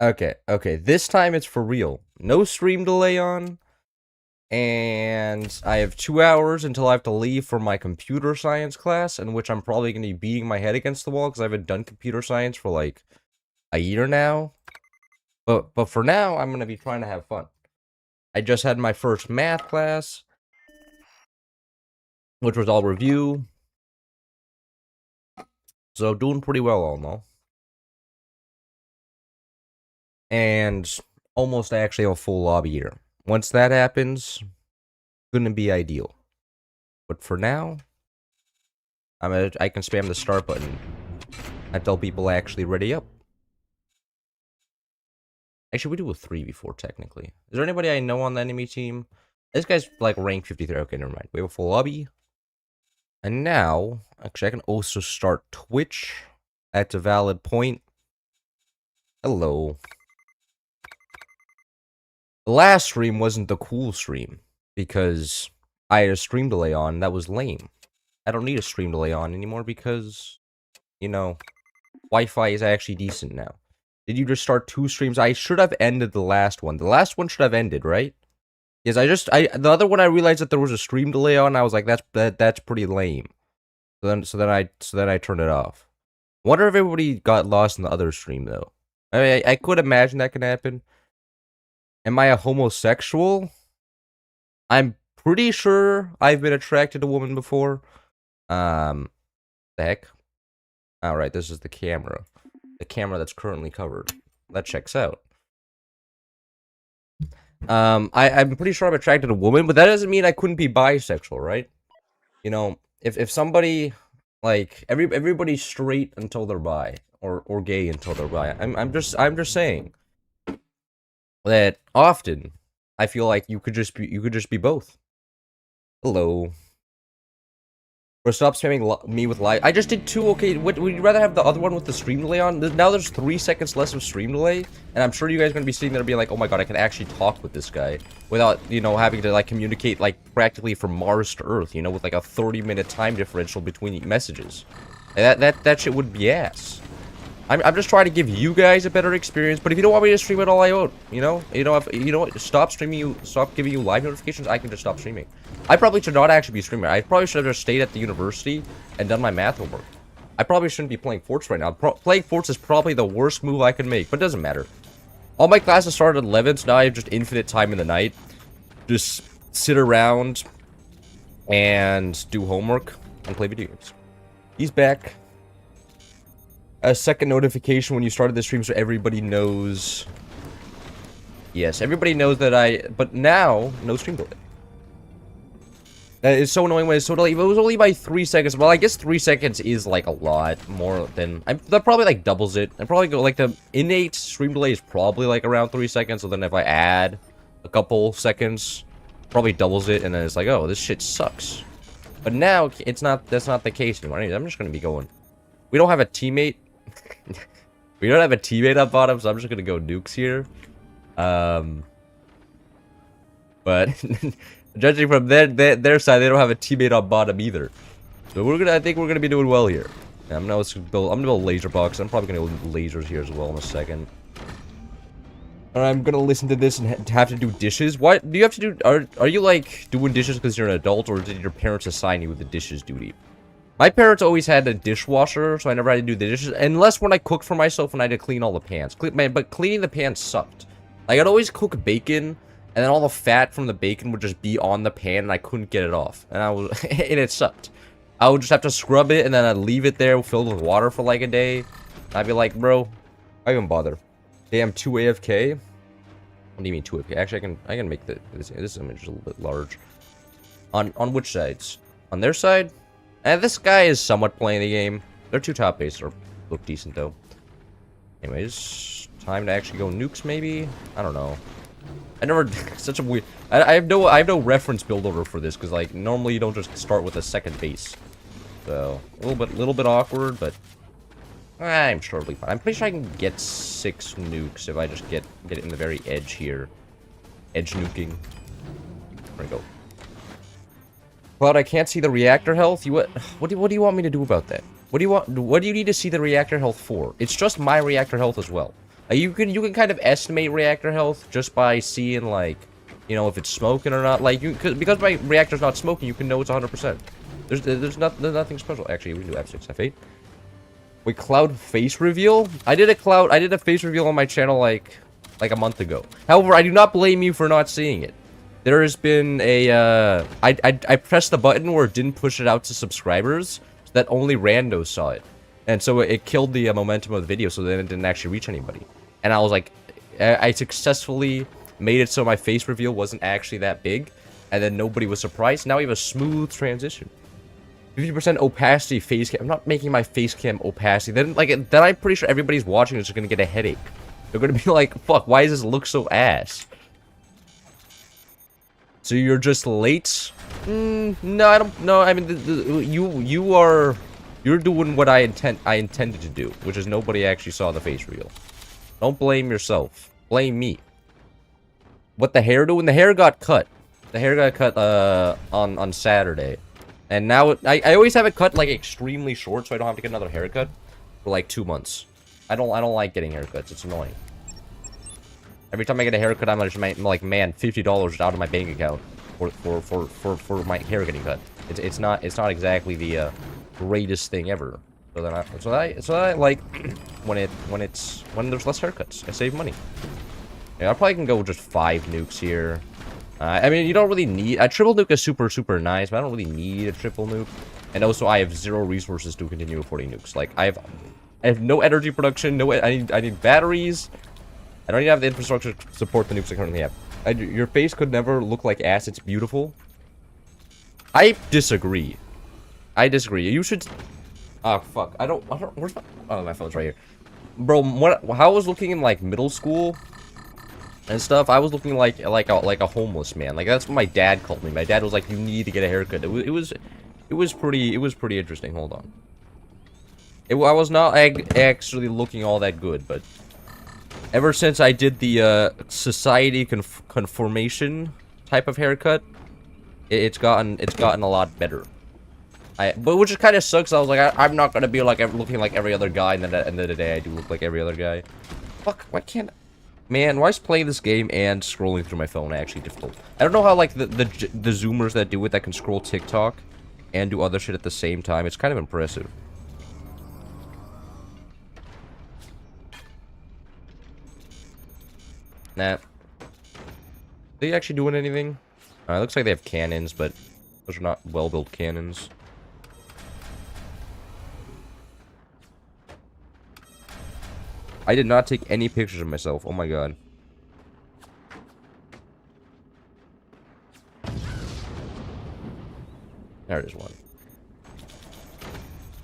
Okay. This time it's for real. No stream delay on. And I have 2 hours until I have to leave for my computer science class, in which I'm probably going to be beating my head against the wall because I haven't done computer science for like a year now. But for now, I'm going to be trying to have fun. I just had my first math class, which was all review. So doing pretty well all in all. And almost actually have a full lobby here. Once that happens, gonna be ideal. But for now, I can spam the start button until people actually ready up. Actually, we do a 3 before, technically. Is there anybody I know on the enemy team? This guy's, like, rank 53. Okay, never mind. We have a full lobby. And now, actually, I can also start Twitch. That's a valid point. Hello. The last stream wasn't the cool stream, because I had a stream delay on. That was lame. I don't need a stream delay on anymore because, you know, Wi-Fi is actually decent now. Did you just start 2 streams? I should have ended the last one. The last one should have ended, right? Yes, the other one I realized that there was a stream delay on. I was like, that's pretty lame. So then I turned it off. Wonder if everybody got lost in the other stream though. I mean, I could imagine that can happen. Am I a homosexual? I'm pretty sure I've been attracted to a woman before. The heck? Alright, this is the camera. The camera that's currently covered. That checks out. I'm pretty sure I'm attracted to a woman, but that doesn't mean I couldn't be bisexual, right? You know, if somebody, like, everybody's straight until they're bi, or gay until they're bi. I'm just saying that often I feel like you could just be both. Hello. Or stop spamming me with live. I just did 2. Okay, would you rather have the other one with the stream delay on? Now there's 3 seconds less of stream delay, and I'm sure you guys are gonna be sitting there being like, "Oh my god, I can actually talk with this guy without, you know, having to like communicate like practically from Mars to Earth, you know, with like a 30-minute time differential between messages." And that shit would be ass. I'm just trying to give you guys a better experience, but if you don't want me to stream it all out, you know, stop giving you live notifications, I can just stop streaming. I probably should not actually be streaming. I probably should have just stayed at the university and done my math homework. I probably shouldn't be playing Forts right now. Playing Forts is probably the worst move I can make, but it doesn't matter. All my classes started at 11, so now I have just infinite time in the night. Just sit around and do homework and play video games. He's back. A second notification when you started the stream so everybody knows. Yes, everybody knows that but now, no stream delay. It's so annoying when it's so delayed. It was only by 3 seconds. Well, I guess 3 seconds is like a lot more than... that probably like doubles it. I probably go like the innate stream delay is probably like around 3 seconds. So then if I add a couple seconds, probably doubles it. And then it's like, oh, this shit sucks. But now it's not. That's not the case anymore. I'm just gonna be going. We don't have a teammate. We don't have a teammate up bottom, so I'm just gonna go nukes here. But judging from their side, they don't have a teammate on bottom either. So I think we're gonna be doing well here. I'm gonna build laser box. I'm probably gonna build lasers here as well in a second. I'm gonna listen to this and have to do dishes. What do you have to do? Are you like doing dishes because you're an adult, or did your parents assign you with the dishes duty? My parents always had a dishwasher, so I never had to do the dishes. Unless when I cooked for myself and I had to clean all the pans. But cleaning the pans sucked. Like, I'd always cook bacon, and then all the fat from the bacon would just be on the pan, and I couldn't get it off. And and it sucked. I would just have to scrub it, and then I'd leave it there filled with water for like a day. I'd be like, bro, why even bother? Damn, 2 AFK? What do you mean 2 AFK? Actually, I can make this image a little bit large. On which sides? On their side? And this guy is somewhat playing the game. Their 2 top bases look decent though. Anyways, time to actually go nukes maybe? I don't know. I never such a weird I have no reference build order for this because like normally you don't just start with a second base. So a little bit awkward, but I'm sure it'll be fine. I'm pretty sure I can get 6 nukes if I just get it in the very edge here. Edge nuking. There we go. Cloud, I can't see the reactor health. What do you want me to do about that? What do you need to see the reactor health for? It's just my reactor health as well. You can kind of estimate reactor health just by seeing, like, you know, if it's smoking or not. Like, because my reactor's not smoking, you can know it's 100%. There's nothing special. Actually, we can do F6, F8. Wait, cloud face reveal? I did a face reveal on my channel like a month ago. However, I do not blame you for not seeing it. There has been a, I pressed the button where it didn't push it out to subscribers, so that only randos saw it. And so it killed the momentum of the video, so then it didn't actually reach anybody. And I was like, I successfully made it so my face reveal wasn't actually that big, and then nobody was surprised. Now we have a smooth transition. 50% opacity face cam. I'm not making my face cam opacity. Then I'm pretty sure everybody's watching is just gonna get a headache. They're gonna be like, fuck, why does this look so ass? So you're just late? No, I don't. No, I mean, you're doing what I intended to do, which is nobody actually saw the face reveal. Don't blame yourself. Blame me. What the hair doing? The hair got cut. The hair got cut on Saturday, and now I always have it cut like extremely short, so I don't have to get another haircut for like 2 months. I don't like getting haircuts. It's annoying. Every time I get a haircut, I'm just like, man, $50 out of my bank account for my hair getting cut. It's not exactly the greatest thing ever. So then I like when there's less haircuts. I save money. Yeah, I probably can go just 5 nukes here. I mean, you don't really need a triple nuke is super nice, but I don't really need a triple nuke. And also, I have 0 resources to continue affording nukes. Like I have no energy production. No, I need batteries. I don't even have the infrastructure to support the nukes I currently have. Your face could never look like ass. It's beautiful. I disagree. You should. Oh fuck. I don't. Where's my? Oh, my phone's right here, bro. How I was looking in like middle school and stuff. I was looking like a homeless man. Like that's what my dad called me. My dad was like, "You need to get a haircut." It was pretty interesting. Hold on. I was not actually looking all that good, but ever since I did the society conformation type of haircut, it's gotten a lot better. But which kind of sucks. I was like, I'm not gonna be like looking like every other guy, and then at the end of the day, I do look like every other guy. Fuck, why can't? Man, why is playing this game and scrolling through my phone actually difficult? I don't know how like the zoomers that do it that can scroll TikTok and do other shit at the same time. It's kind of impressive. Nah. Are they actually doing anything? It looks like they have cannons, but those are not well-built cannons. I did not take any pictures of myself. Oh my god. There is one.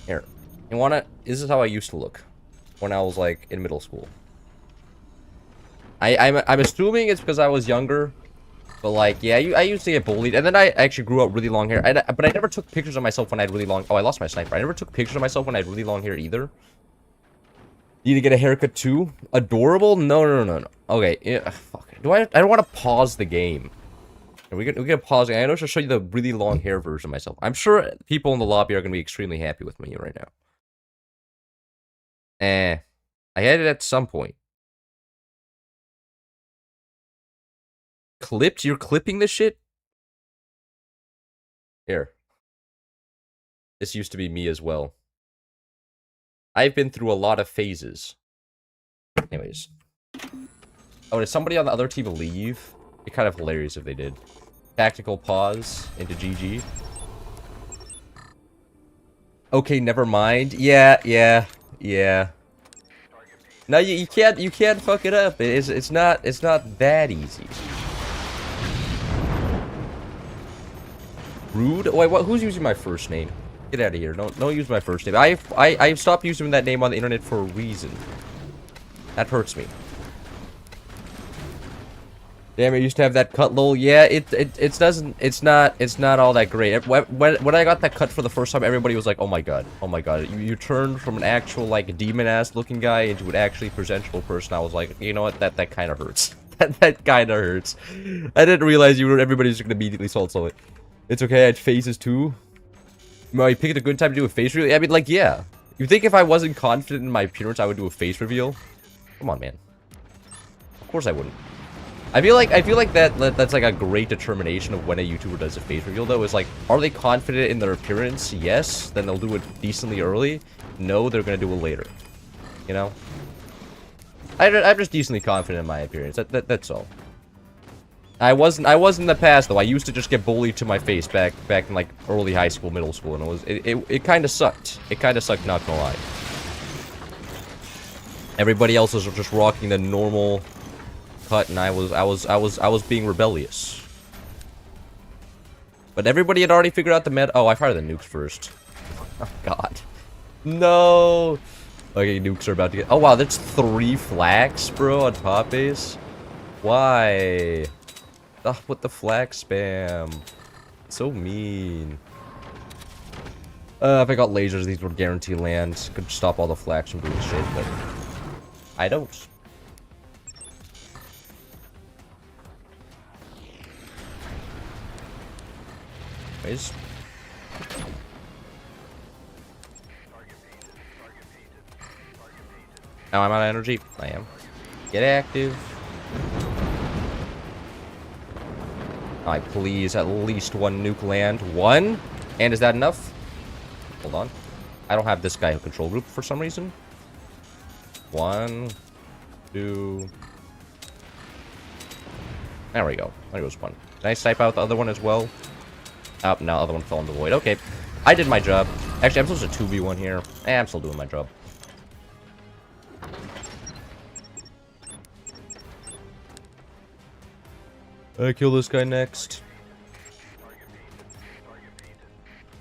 Here. You wanna... This is how I used to look when I was, like, in middle school. I'm assuming it's because I was younger. But, like, yeah, I used to get bullied. And then I actually grew up really long hair. But I never took pictures of myself when I had really long... Oh, I lost my sniper. I never took pictures of myself when I had really long hair either. Need to get a haircut too? Adorable? No. Okay, yeah, fuck. I don't want to pause the game. We can pause it. I know to show you the really long hair version of myself. I'm sure people in the lobby are going to be extremely happy with me right now. I had it at some point. Clipped? You're clipping this shit? Here. This used to be me as well. I've been through a lot of phases. Anyways. Oh, did somebody on the other team leave? It'd be kind of hilarious if they did. Tactical pause into GG. Okay, never mind. Yeah. No, you can't fuck it up. It's not that easy. Rude? Wait, what? Who's using my first name? Get out of here. Don't use my first name. I've stopped using that name on the internet for a reason. That hurts me. Damn, I used to have that cut, lol. Yeah, it's not all that great. When I got that cut for the first time, everybody was like, oh my god. You turned from an actual, like, demon-ass looking guy into an actually presentable person. I was like, you know what, that kind of hurts. that kind of hurts. I didn't realize everybody's gonna immediately salt it. It's okay, I had phases too. I picked a good time to do a face reveal. I mean, like, yeah. You think if I wasn't confident in my appearance, I would do a face reveal? Come on, man. Of course I wouldn't. I feel like that's like a great determination of when a YouTuber does a face reveal though, is like, are they confident in their appearance? Yes, then they'll do it decently early. No, they're gonna do it later. You know? I'm just decently confident in my appearance. That's all. I wasn't in the past though. I used to just get bullied to my face back in like early high school, middle school, and it kind of sucked. It kind of sucked, not gonna lie. Everybody else was just rocking the normal cut, and I was being rebellious. But everybody had already figured out the meta. Oh, I fired the nukes first. Oh God, no. Okay, nukes are about to get. Oh wow, that's 3 flags, bro, on top base. Why? What the flag spam? So mean. If I got lasers, these would guarantee land. Could stop all the flags from doing shit, but I don't. Anyways. Now I'm out of energy. I am. Get active. Alright, please, at least 1 nuke land. 1? And is that enough? Hold on. I don't have this guy in control group for some reason. 1, 2. There we go. There goes 1. Can I snipe out the other one as well? Oh, no, the other one fell in the void. Okay. I did my job. Actually, I'm supposed to 2v1 here. I'm still doing my job. I kill this guy next.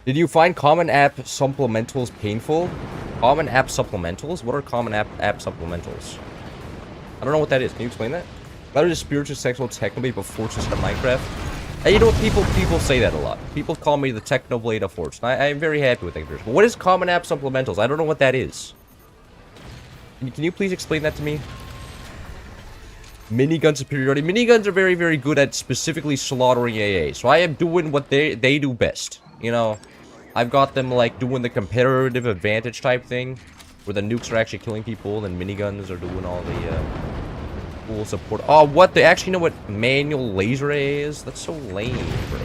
Did you find common app supplementals painful? Common app supplementals? What are common app supplementals? I don't know what that is. Can you explain that? Better to spiritual, sexual, technobait before to start Minecraft. Hey, you know what? People say that a lot. People call me the Technoblade of Fortune. I'm very happy with that. But what is common app supplementals? I don't know what that is. Can you please explain that to me? Minigun superiority. Miniguns are very, very good at specifically slaughtering AA. So I am doing what they do best. You know, I've got them like doing the competitive advantage type thing, where the nukes are actually killing people, and miniguns are doing all the cool support. Oh, what? They actually know what manual laser AA is? That's so lame, bro.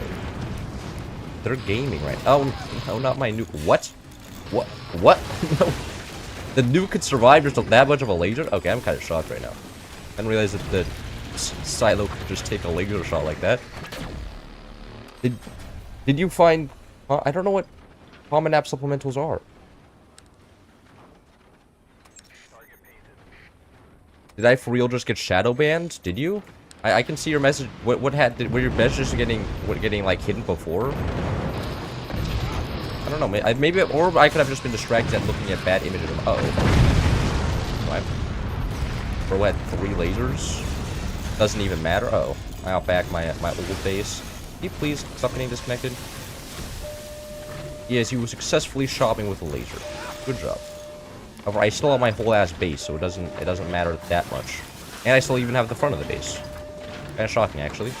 They're gaming, right? Oh, no, not my nuke. What? What? What? No. The nuke could survive just that much of a laser? Okay, I'm kind of shocked right now. I didn't realize that the silo could just take a laser shot like that. Did you find... I don't know what common app supplementals are. Did I for real just get shadow banned? Did you? I can see your message. Were your messages getting like hidden before? I don't know. Maybe, or I could have just been distracted at looking at bad images. Uh oh. What? Bro had 3 lasers. Doesn't even matter. Uh oh. I'll back my old base. Can you please stop getting disconnected? Yes, he was successfully shopping with a laser. Good job. However, I still have my whole ass base, so it doesn't matter that much. And I still even have the front of the base. Kind of shocking, actually.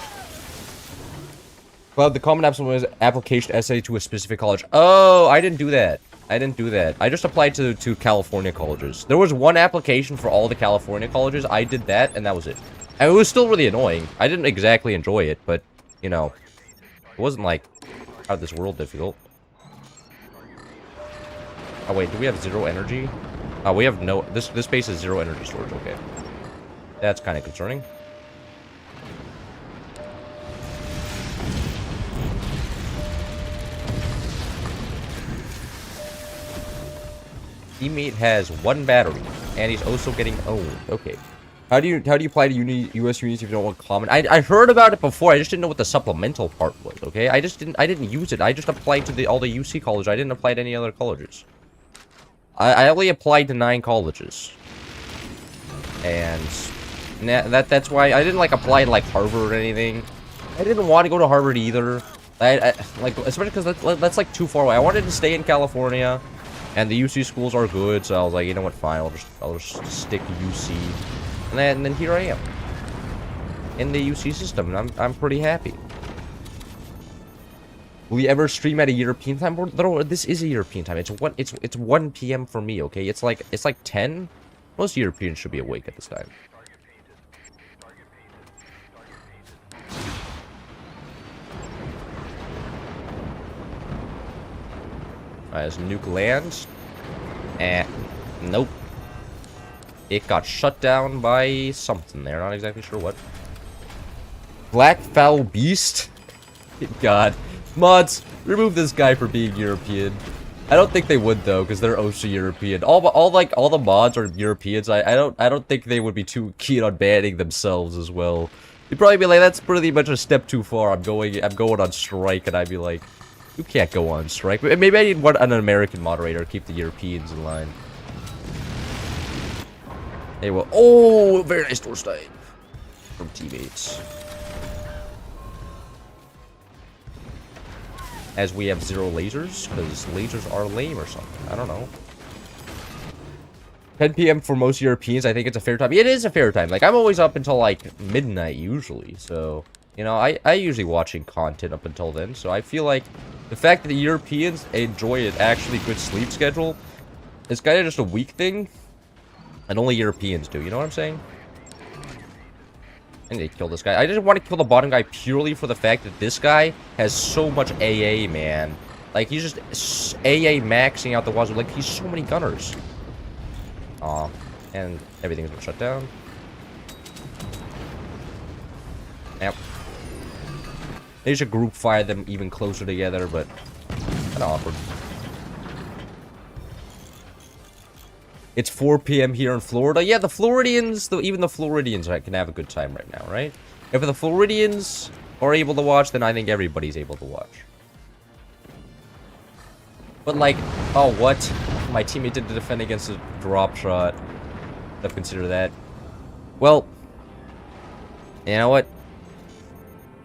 Well, the common was application essay to a specific college. Oh, I didn't do that. I just applied to California colleges. There was 1 application for all the California colleges. I did that, and that was it. And it was still really annoying. I didn't exactly enjoy it, but, you know, it wasn't, like, out of this world difficult. Oh, wait, do we have 0 energy? Oh, we have no... This base is 0 energy storage, okay. That's kind of concerning. Teammate has 1 battery, and he's also getting owned. Okay. How do you apply to US unis if you don't want common? I heard about it before. I just didn't know what the supplemental part was. Okay, I didn't use it. I just applied to all the UC colleges. I didn't apply to any other colleges. I only applied to 9 colleges, and that's why I didn't like apply to like Harvard or anything. I didn't want to go to Harvard either. Like especially because that's like too far away. I wanted to stay in California. And the UC schools are good, so I was like, you know what, fine, I'll just stick to UC. And then here I am. In the UC system, and I'm pretty happy. Will you ever stream at a European time? This is a European time. It's 1 PM for me, okay? It's like 10. Most Europeans should be awake at this time. as nuke lands. Nope. It got shut down by something there. Not exactly sure what. Black Foul Beast? God. Mods, remove this guy for being European. I don't think they would though, because they're also European. All the mods are Europeans. I don't think they would be too keen on banning themselves as well. You'd probably be like, that's pretty much a step too far. I'm going on strike, and I'd be like, you can't go on strike. Maybe I need an American moderator to keep the Europeans in line. Hey, well, oh, very nice door style from teammates. As we have 0 lasers, because lasers are lame or something. I don't know. 10 p.m. for most Europeans, I think it's a fair time. It is a fair time. Like, I'm always up until, like, midnight, usually. So, you know, I usually watching content up until then. So, I feel like the fact that the Europeans enjoy an actually good sleep schedule is kind of just a weak thing. And only Europeans do. You know what I'm saying? I need to kill this guy. I just want to kill the bottom guy purely for the fact that this guy has so much AA, man. Like, he's just AA maxing out the wazoo. Like, he's so many gunners. Aw. And everything's been shut down. Yep. They should group fire them even closer together, but kind of awkward. It's 4 p.m. here in Florida. Yeah, the Floridians, even the Floridians can have a good time right now, right? If the Floridians are able to watch, then I think everybody's able to watch. But like, oh, what? My teammate did to defend against a drop shot. I've considered that. Well, you know what?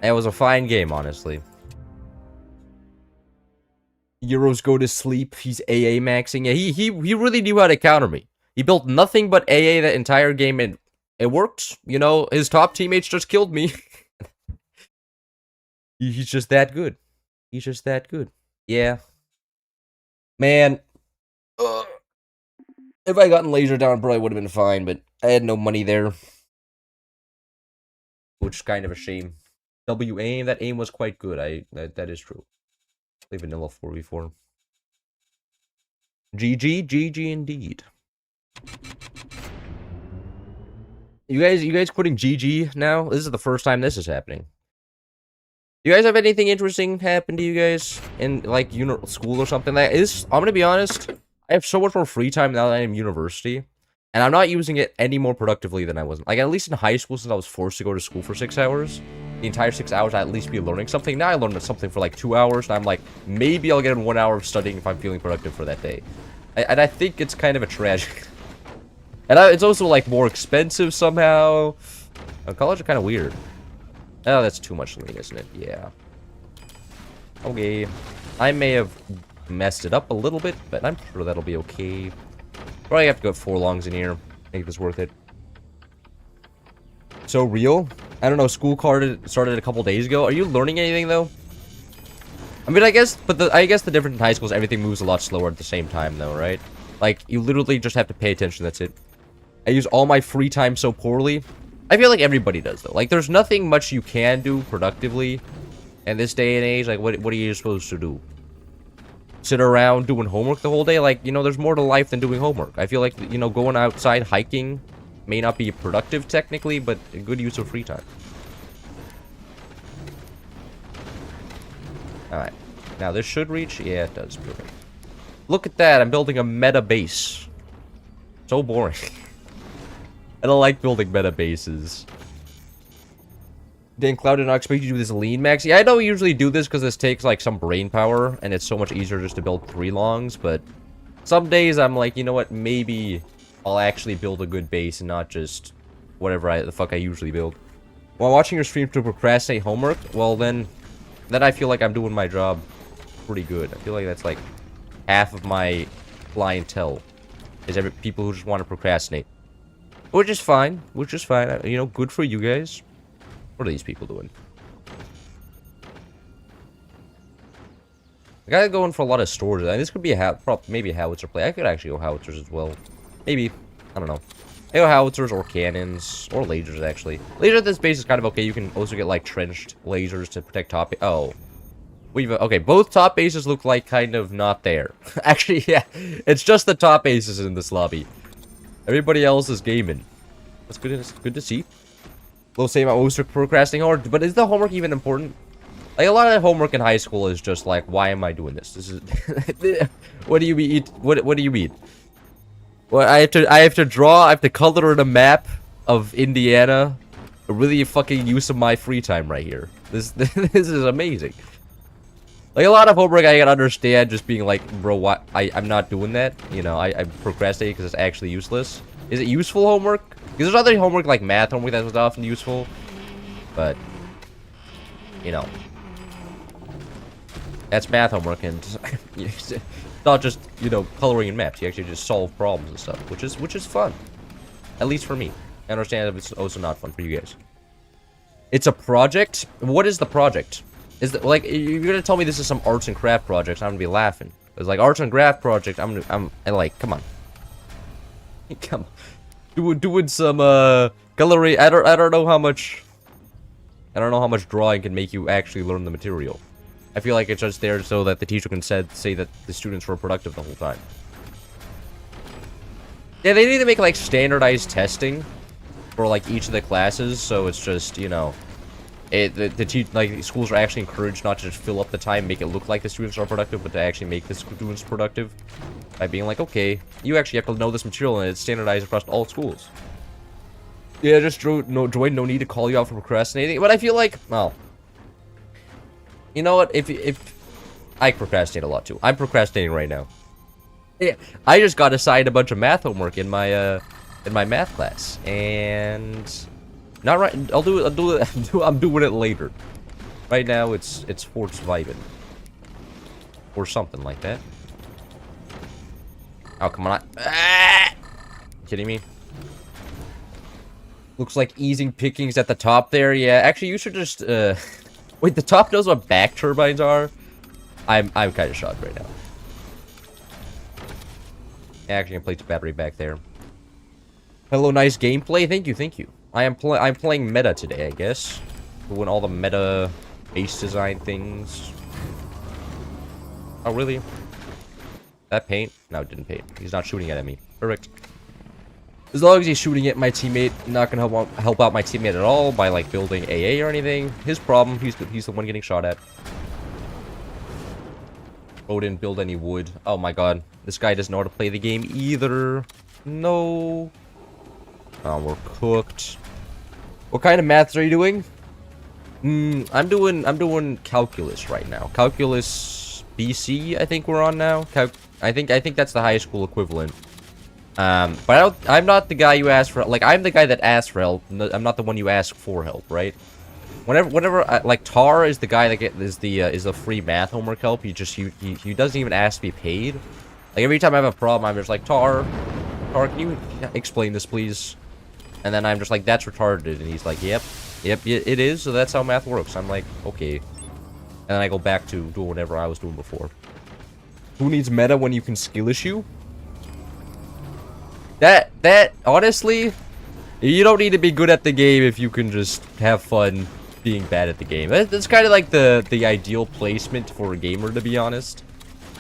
It was a fine game, honestly. Euros go to sleep. He's AA maxing. Yeah, he really knew how to counter me. He built nothing but AA that entire game, and it worked. You know, his top teammates just killed me. He's just that good. He's just that good. Yeah. Man. If I gotten laser down, probably would have been fine, but I had no money there. Which is kind of a shame. W aim, that aim was quite good. That is true. Play vanilla 4v4. GG indeed. You guys quitting GG now? This is the first time this is happening. You guys have anything interesting happen to you guys in like school or something? Like I'm gonna be honest, I have so much more free time now that I'm in university, and I'm not using it any more productively than I was. Like at least in high school, since I was forced to go to school for 6 hours. The entire 6 hours, I'd at least be learning something. Now I learned something for like 2 hours, and I'm like, maybe I'll get in 1 hour of studying if I'm feeling productive for that day. And I think it's kind of a tragedy. And it's also like more expensive somehow. College are kind of weird. Oh, that's too much lean, isn't it? Yeah. Okay. I may have messed it up a little bit, but I'm sure that'll be okay. Probably have to go 4 longs in here. Make this worth it. So real? I don't know, school started a couple days ago. Are you learning anything though? I mean, I guess the difference in high school is everything moves a lot slower at the same time though, right? Like, you literally just have to pay attention, that's it. I use all my free time so poorly. I feel like everybody does though. Like, there's nothing much you can do productively in this day and age. Like, what are you supposed to do? Sit around doing homework the whole day? Like, you know, there's more to life than doing homework. I feel like, you know, going outside hiking may not be productive technically, but a good use of free time. Alright. Now this should reach? Yeah, it does. Perfect. Look at that. I'm building a meta base. So boring. I don't like building meta bases. Dan Cloud did not expect you to do this lean max. Yeah, I don't usually do this because this takes like some brain power, and it's so much easier just to build 3 longs, but some days I'm like, you know what, maybe I'll actually build a good base and not just whatever the fuck I usually build. While watching your stream to procrastinate homework, well then I feel like I'm doing my job pretty good. I feel like that's like half of my clientele is people who just want to procrastinate. Which is fine. Which is fine. You know, good for you guys. What are these people doing? I gotta go in for a lot of storage. I mean, this could be maybe a howitzer play. I could actually go howitzers as well. Maybe. I don't know. I go howitzers or cannons. Or lasers, actually. Laser at this base is kind of okay. You can also get, like, trenched lasers to protect top. Oh. Okay, both top bases look like kind of not there. Actually, yeah, it's just the top bases in this lobby. Everybody else is gaming. That's good. It's good to see. We'll say about most procrastinating hard, but is the homework even important? Like, a lot of that homework in high school is just like, why am I doing this? This is what do you mean? What do you mean? Well, I have to draw. I have to color in a map of Indiana. A really fucking use of my free time right here. This is amazing. Like, a lot of homework I can understand just being like, bro, why I'm not doing that. You know, I procrastinate because it's actually useless. Is it useful homework? Because there's other homework like math homework that's often useful. But, you know, that's math homework, and it's not just, you know, coloring in maps. You actually just solve problems and stuff, which is fun. At least for me. I understand if it's also not fun for you guys. It's a project? What is the project? Is it like, you're gonna tell me this is some arts and craft project, I'm gonna be laughing. It's like arts and craft project, I'm like, come on. Come on. Doing some gallery. I don't know how much drawing can make you actually learn the material. I feel like it's just there so that the teacher can say that the students were productive the whole time. Yeah, they need to make like standardized testing for like each of the classes, so it's just, you know, like schools are actually encouraged not to just fill up the time, make it look like the students are productive, but to actually make the students productive by being like, okay, you actually have to know this material and it's standardized across all schools. Yeah, just join. No need to call you out for procrastinating, but I feel like, well, you know what? If I procrastinate a lot too, I'm procrastinating right now. Yeah, I just got assigned a bunch of math homework in my math class, and not right. I'll do it. I'm doing it later. Right now, it's Forts Vibin or something like that. Oh, come on! Ah! Kidding me? Looks like easing pickings at the top there. Yeah, actually, you should just wait. The top knows what back turbines are. I'm kind of shocked right now. Actually, I can place the battery back there. Hello, nice gameplay. Thank you, thank you. I'm playing meta today, I guess. Doing all the meta base design things. Oh, really? That paint? No, it didn't paint. He's not shooting it at me. Perfect. As long as he's shooting at my teammate, not gonna help out my teammate at all by like building AA or anything. His problem. He's the one getting shot at. Oh, didn't build any wood. Oh my god. This guy doesn't know how to play the game either. No. Oh, we're cooked. What kind of maths are you doing? I'm doing calculus right now. Calculus BC, I think we're on now. I think that's the high school equivalent. But I'm not the guy you ask for. Like, I'm the guy that asks for help. I'm not the one you ask for help, right? Whenever like Tar is the guy that is the free math homework help. He doesn't even ask to be paid. Like, every time I have a problem, I'm just like, Tar, can you explain this, please? And then I'm just like, that's retarded. And he's like, yep, it is. So that's how math works. I'm like, okay. And then I go back to doing whatever I was doing before. Who needs meta when you can skill issue? That honestly, you don't need to be good at the game if you can just have fun being bad at the game. That's kind of like the ideal placement for a gamer, to be honest.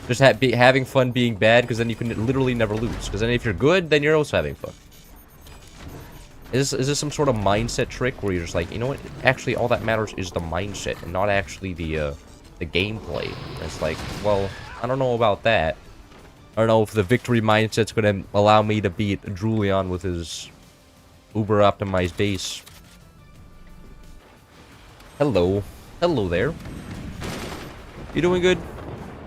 Just having fun being bad, because then you can literally never lose. Because then if you're good, then you're also having fun. Is this some sort of mindset trick where you're just like, you know what? Actually, all that matters is the mindset and not actually the gameplay. It's like, well, I don't know about that. I don't know if the victory mindset's gonna allow me to beat Julian with his uber optimized base. Hello. Hello there. You doing good?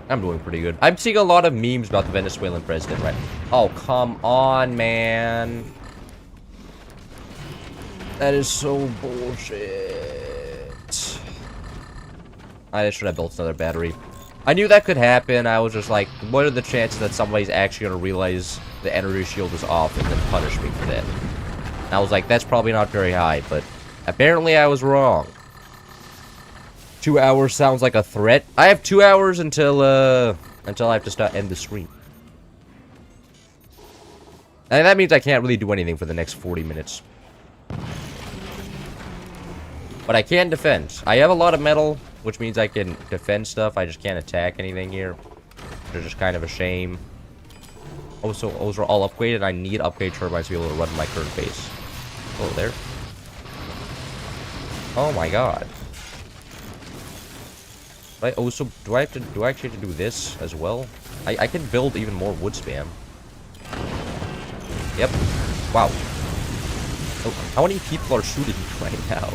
I'm doing pretty good. I'm seeing a lot of memes about the Venezuelan president, right? Oh, come on, man. That is so bullshit. I should have built another battery. I knew that could happen. I was just like, what are the chances that somebody's actually going to realize the energy shield is off and then punish me for that? And I was like, that's probably not very high, but apparently I was wrong. 2 hours sounds like a threat. I have 2 hours until I have to end the stream. And that means I can't really do anything for the next 40 minutes. But I can defend. I have a lot of metal. which means I can defend stuff. I just can't attack anything here. Which is just kind of a shame. Also, those are all upgraded. I need upgrade turbines to be able to run my current base. Oh, there. Oh my god. I also do I actually have to do this as well? I can build even more wood spam. Yep. Wow. Oh, how many people are shooting right now?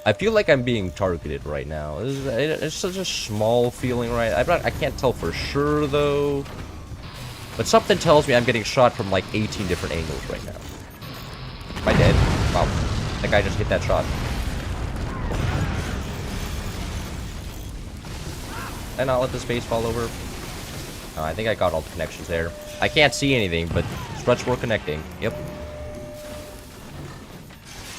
I feel like I'm being targeted right now. It's such a small feeling, right? I can't tell for sure though. But something tells me I'm getting shot from like 18 different angles right now. Am I dead? Wow. That guy just hit that shot. Did I not let the space fall over? No, I think I got all the connections there. I can't see anything, but struts were connecting. Yep.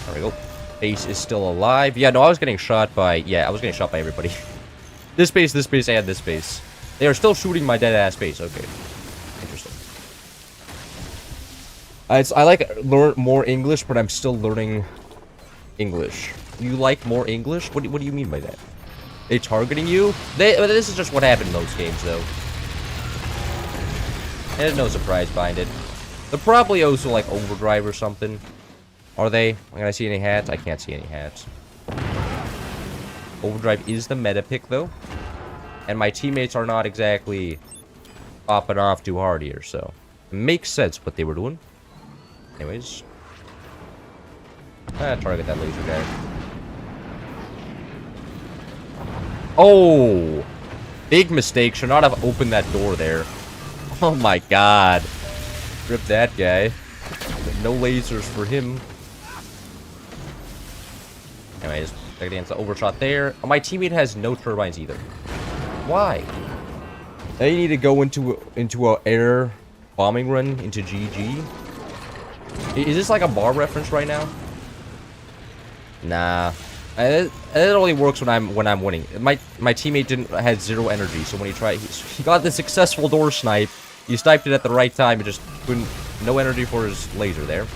There we go. Base is still alive. Yeah, no, I was getting shot by... Yeah, I was getting shot by everybody. This base, and this base. They are still shooting my dead-ass base. Okay. Interesting. I like learn more English, but I'm still learning English. You like more English? What do you mean by that? They targeting you? This is just what happened in those games, though. There's no surprise behind it. They're probably also like overdrive or something. Are they? Can I see any hats? I can't see any hats. Overdrive is the meta pick, though. And my teammates are not exactly popping off too hard here, so... It makes sense what they were doing. Anyways. Target that laser guy. Oh! Big mistake. Should not have opened that door there. Oh my god. Rip that guy. No lasers for him. Anyways, against the overshot there. Oh, my teammate has no turbines either. Why? They need to go into a air bombing run into GG. Is this like a bar reference right now? Nah. It only works when I'm winning. My teammate had 0 energy, so when he tried, he got the successful door snipe. He sniped it at the right time. He just couldn't. No energy for his laser there.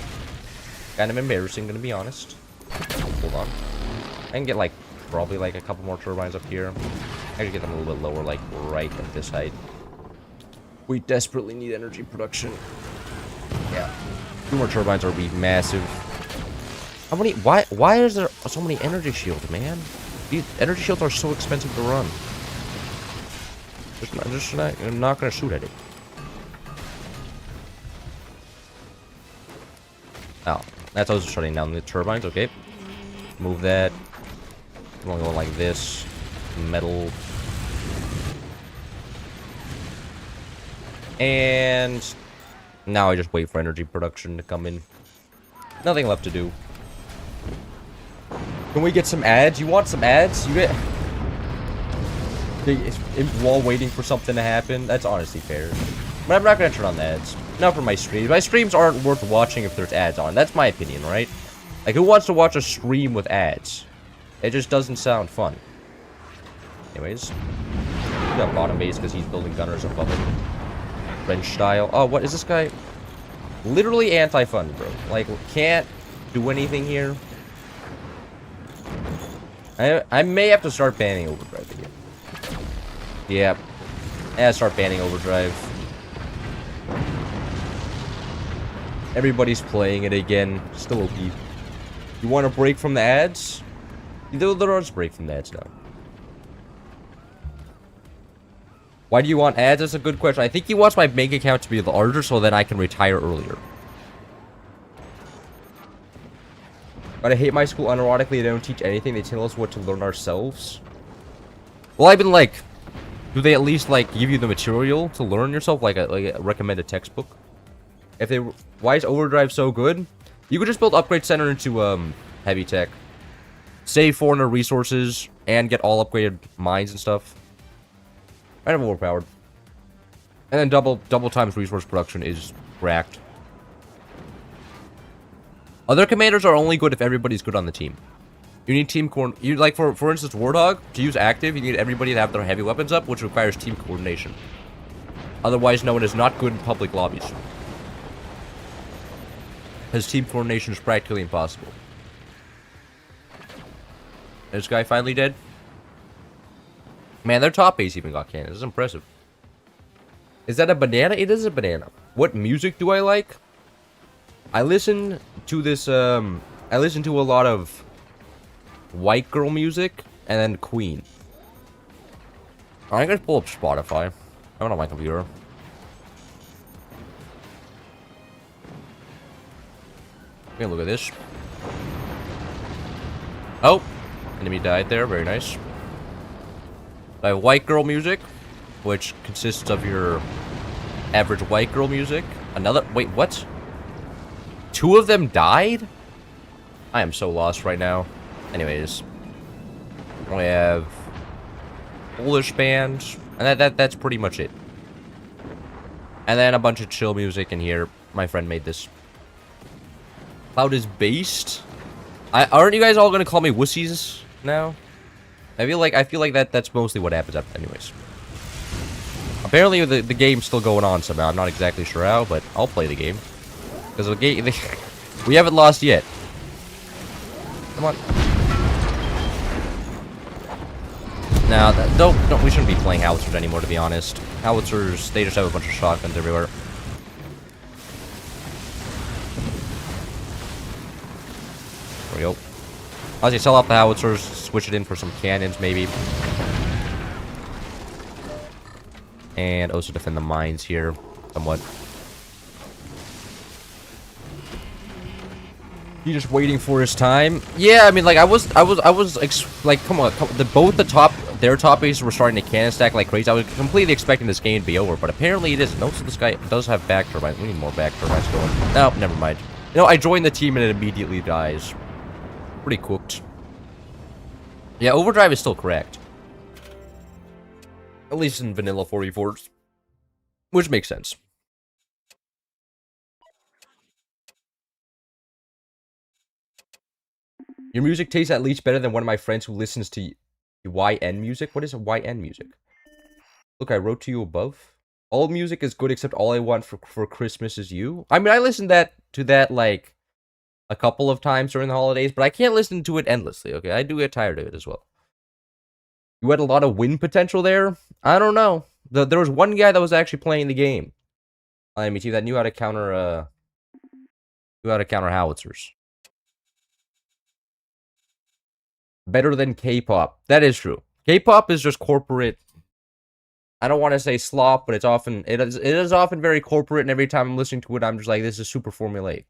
Kind of embarrassing, gonna be honest. Hold on. I can get like probably like a couple more turbines up here. I can get them a little bit lower, like right at this height. We desperately need energy production. Yeah. 2 more turbines would be massive. How many? Why is there so many energy shields, man? These energy shields are so expensive to run. I'm not gonna shoot at it. Oh, that's also shutting down the turbines. Okay, move that. I'm gonna go like this. Metal. And now I just wait for energy production to come in. Nothing left to do. Can we get some ads? You want some ads? You get... While waiting for something to happen? That's honestly fair. But I'm not going to turn on the ads. Not for my streams. My streams aren't worth watching if there's ads on. That's my opinion, right? Like, who wants to watch a stream with ads? It just doesn't sound fun. Anyways. We got bottom base because he's building gunners above it. French style. Oh, what is this guy? Literally anti-fun, bro. Like, can't do anything here. I may have to start banning overdrive again. Yeah. Yeah, start banning overdrive. Everybody's playing it again. Still OP. You want to break from the ads? There are break from the ads now. Why do you want ads? That's a good question. I think he wants my bank account to be larger so that I can retire earlier. But I hate my school unironically. They don't teach anything. They tell us what to learn ourselves. Well, I've been like, do they at least like give you the material to learn yourself, like a recommended textbook? If they, why is overdrive so good? You could just build upgrade center into heavy tech, save 400 resources, and get all upgraded mines and stuff. Kind of overpowered. And then double times resource production is cracked. Other commanders are only good if everybody's good on the team. You need team you like for instance Warthog to use active, you need everybody to have their heavy weapons up, which requires team coordination. Otherwise known as not good in public lobbies. Because team coordination is practically impossible. This guy finally dead. Man, their top base even got cannons. This is impressive. Is that a banana? It is a banana. What music do I like? I listen to this, I listen to a lot of white girl music and then Queen. I gotta pull up Spotify. I'm on my computer. Okay, look at this. Oh, enemy died there. Very nice. I have white girl music, which consists of your average white girl music. Another. Wait, what? Two of them died? I am so lost right now. Anyways, we have Polish band, and that's pretty much it. And then a bunch of chill music in here. My friend made this. Cloud is based. Aren't you guys all gonna call me wussies now? I feel like that's mostly what happens after. Anyways, apparently the game's still going on somehow. I'm not exactly sure how, but I'll play the game because the game we haven't lost yet. Come on. Now, don't we shouldn't be playing howitzers anymore, to be honest. Howitzers, they just have a bunch of shotguns everywhere. There we go. I'll just sell off the howitzers, switch it in for some cannons, maybe. And also defend the mines here, somewhat. He just waiting for his time. Yeah, I mean, like I was like, come on, their top bases were starting to cannon stack like crazy. I was completely expecting this game to be over, but apparently it isn't. Notice this guy does have back turbines. We need more back turbines going. No, never mind. You know, I joined the team and it immediately dies. Pretty cooked. Yeah, overdrive is still correct. At least in vanilla 4v4s. Which makes sense. Your music tastes at least better than one of my friends who listens to YN music. What is a YN music? Look, I wrote to you above. All music is good except All I Want for Christmas Is You. I mean, I listened to that like a couple of times during the holidays, but I can't listen to it endlessly, okay? I do get tired of it as well. You had a lot of win potential there? I don't know. There was one guy that was actually playing the game. I mean, that knew how to counter howitzers. Better than K-pop. That is true. K-pop is just corporate. I don't want to say slop, but it is often very corporate, and every time I'm listening to it, I'm just like, this is super formulaic.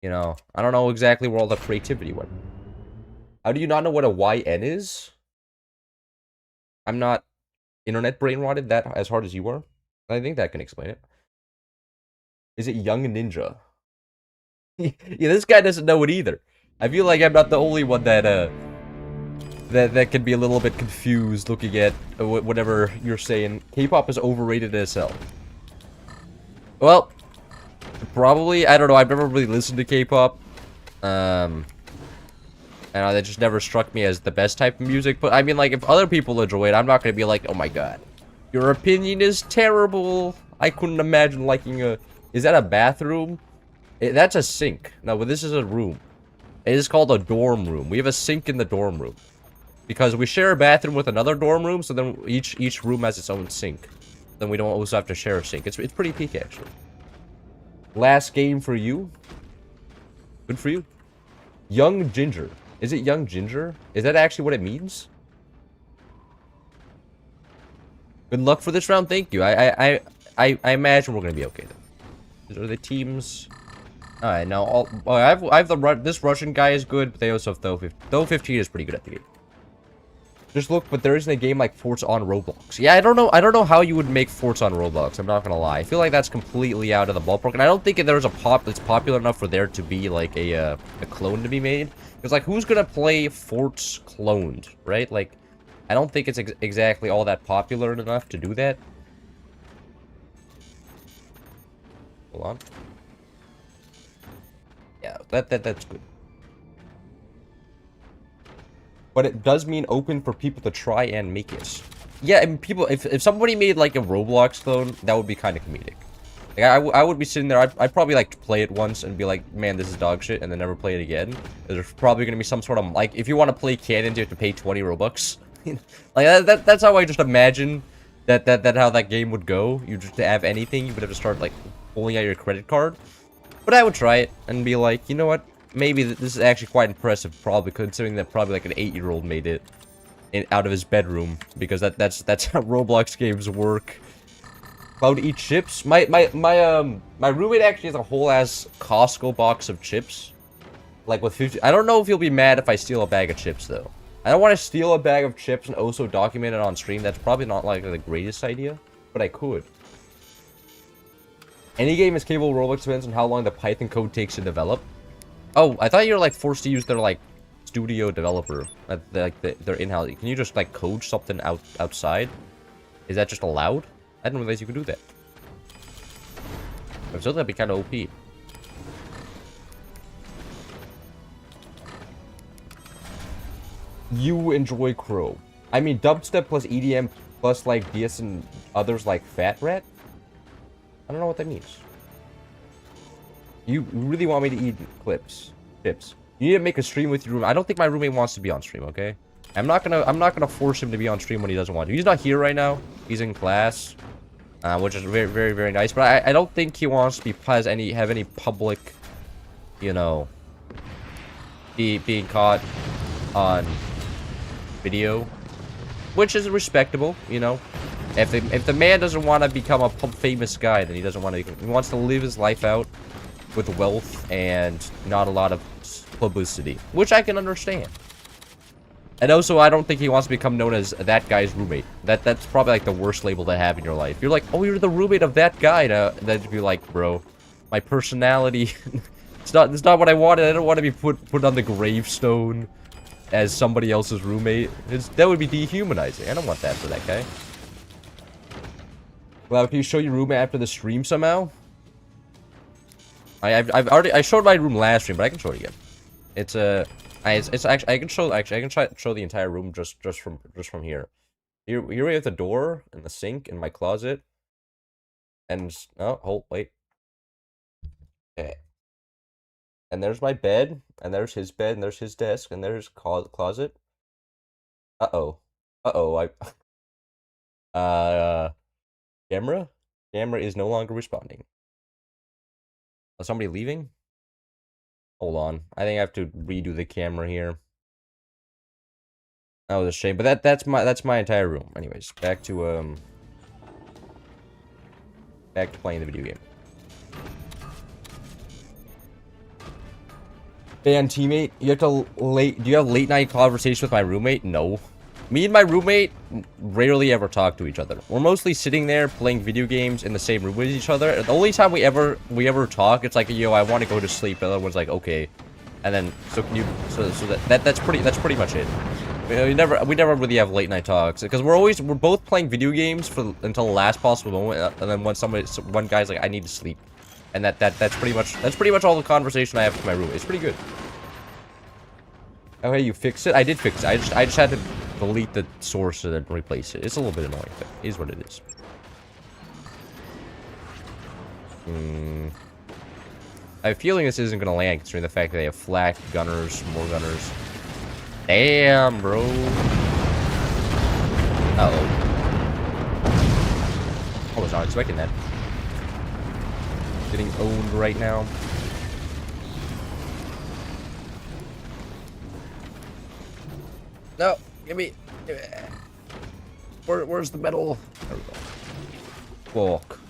You know, I don't know exactly where all the creativity went. How do you not know what a YN is? I'm not internet brain rotted that as hard as you are. I think that can explain it. Is it Young Ninja? Yeah, this guy doesn't know it either. I feel like I'm not the only one that that can be a little bit confused looking at whatever you're saying. K-pop is overrated as hell. Well, probably. I don't know. I've never really listened to K-pop. And that just never struck me as the best type of music. But I mean, like, if other people enjoy it, I'm not gonna be like, oh my god, your opinion is terrible. I couldn't imagine liking a. Is that a bathroom? That's a sink. No, but this is a room. It is called a dorm room. We have a sink in the dorm room. Because we share a bathroom with another dorm room, so then each room has its own sink. Then we don't also have to share a sink. It's pretty peak, actually. Last game for you. Good for you. Young Ginger. Is it Young Ginger? Is that actually what it means? Good luck for this round. Thank you. I imagine we're gonna be okay then. These are the teams. Alright, now this Russian guy is good, but they also have Tho 15 is pretty good at the game. Just look, but there isn't a game like Forts on Roblox. Yeah, I don't know how you would make Forts on Roblox. I'm not gonna lie. I feel like that's completely out of the ballpark, and I don't think there's it's popular enough for there to be like a clone to be made. Because like, who's gonna play Forts cloned, right? Like, I don't think it's exactly all that popular enough to do that. Hold on. Yeah, that's good. But it does mean open for people to try and make it. Yeah, and people, if somebody made like a Roblox clone, that would be kind of comedic. Like, I would be sitting there, I'd probably like play it once and be like, man, this is dog shit, and then never play it again. There's probably gonna be some sort of, like, if you want to play cannons, you have to pay 20 Robux. Like, that's how I just imagine that how that game would go. You just to have anything, you would have to start, like, pulling out your credit card. But I would try it and be like, you know what? Maybe this is actually quite impressive, probably, considering that probably like an 8-year-old made it out of his bedroom, because that's how Roblox games work. About to eat chips. My roommate actually has a whole ass Costco box of chips, like with 50. I don't know if he'll be mad if I steal a bag of chips though. I don't want to steal a bag of chips and also document it on stream. That's probably not like the greatest idea, but I could. Any game is capable of Roblox, depends on how long the Python code takes to develop. Oh, I thought you were like forced to use their like studio developer, like their in-house. Can you just like code something outside? Is that just allowed? I didn't realize you could do that. If so, that'd be kind of OP. You enjoy Crow. I mean, dubstep plus EDM plus like DS and others like Fat Rat? I don't know what that means. You really want me to eat chips? You need to make a stream with your roommate. I don't think my roommate wants to be on stream, okay? I'm not gonna force him to be on stream when he doesn't want to. He's not here right now. He's in class. Which is very, very, very nice. But I don't think he wants to have any public, you know, being caught on video, which is respectable, you know. If the man doesn't want to become a famous guy, then he doesn't want to. He wants to live his life out with wealth and not a lot of publicity, which I can understand. And also, I don't think he wants to become known as that guy's roommate. That's probably like the worst label to have in your life. You're like, oh, you're the roommate of that guy. Then you'd be like, bro, my personality, it's not what I wanted. I don't want to be put on the gravestone as somebody else's roommate. That would be dehumanizing. I don't want that for that guy. Well, can you show your roommate after the stream somehow? I showed my room last stream, but I can show it again. It's actually I can try to show the entire room just from here. Here we have the door and the sink and my closet. And wait. Okay. And there's my bed, and there's his bed, and there's his desk, and there's closet. Camera is no longer responding. Is somebody leaving? Hold on. I think I have to redo the camera here. That was a shame, but that's my entire room. Anyways, back to playing the video game. Ban teammate, do you have late night conversation with my roommate? No. Me and my roommate rarely ever talk to each other. We're mostly sitting there playing video games in the same room with each other. The only time we ever talk, it's like, yo, I want to go to sleep. The other one's like, okay. And then that's pretty much it. We never really have late night talks because we're both playing video games until the last possible moment, and then one guy's like, I need to sleep. And that's pretty much all the conversation I have with my roommate. It's pretty good. Oh, hey, you fixed it? I did fix it. I just had to delete the source and then replace it. It's a little bit annoying, but it is what it is. I have a feeling this isn't gonna land considering the fact that they have flak, gunners, more gunners. Damn, bro. Uh-oh. I was not expecting that. Getting owned right now. No, give me. Where's the metal? There we go. Fuck.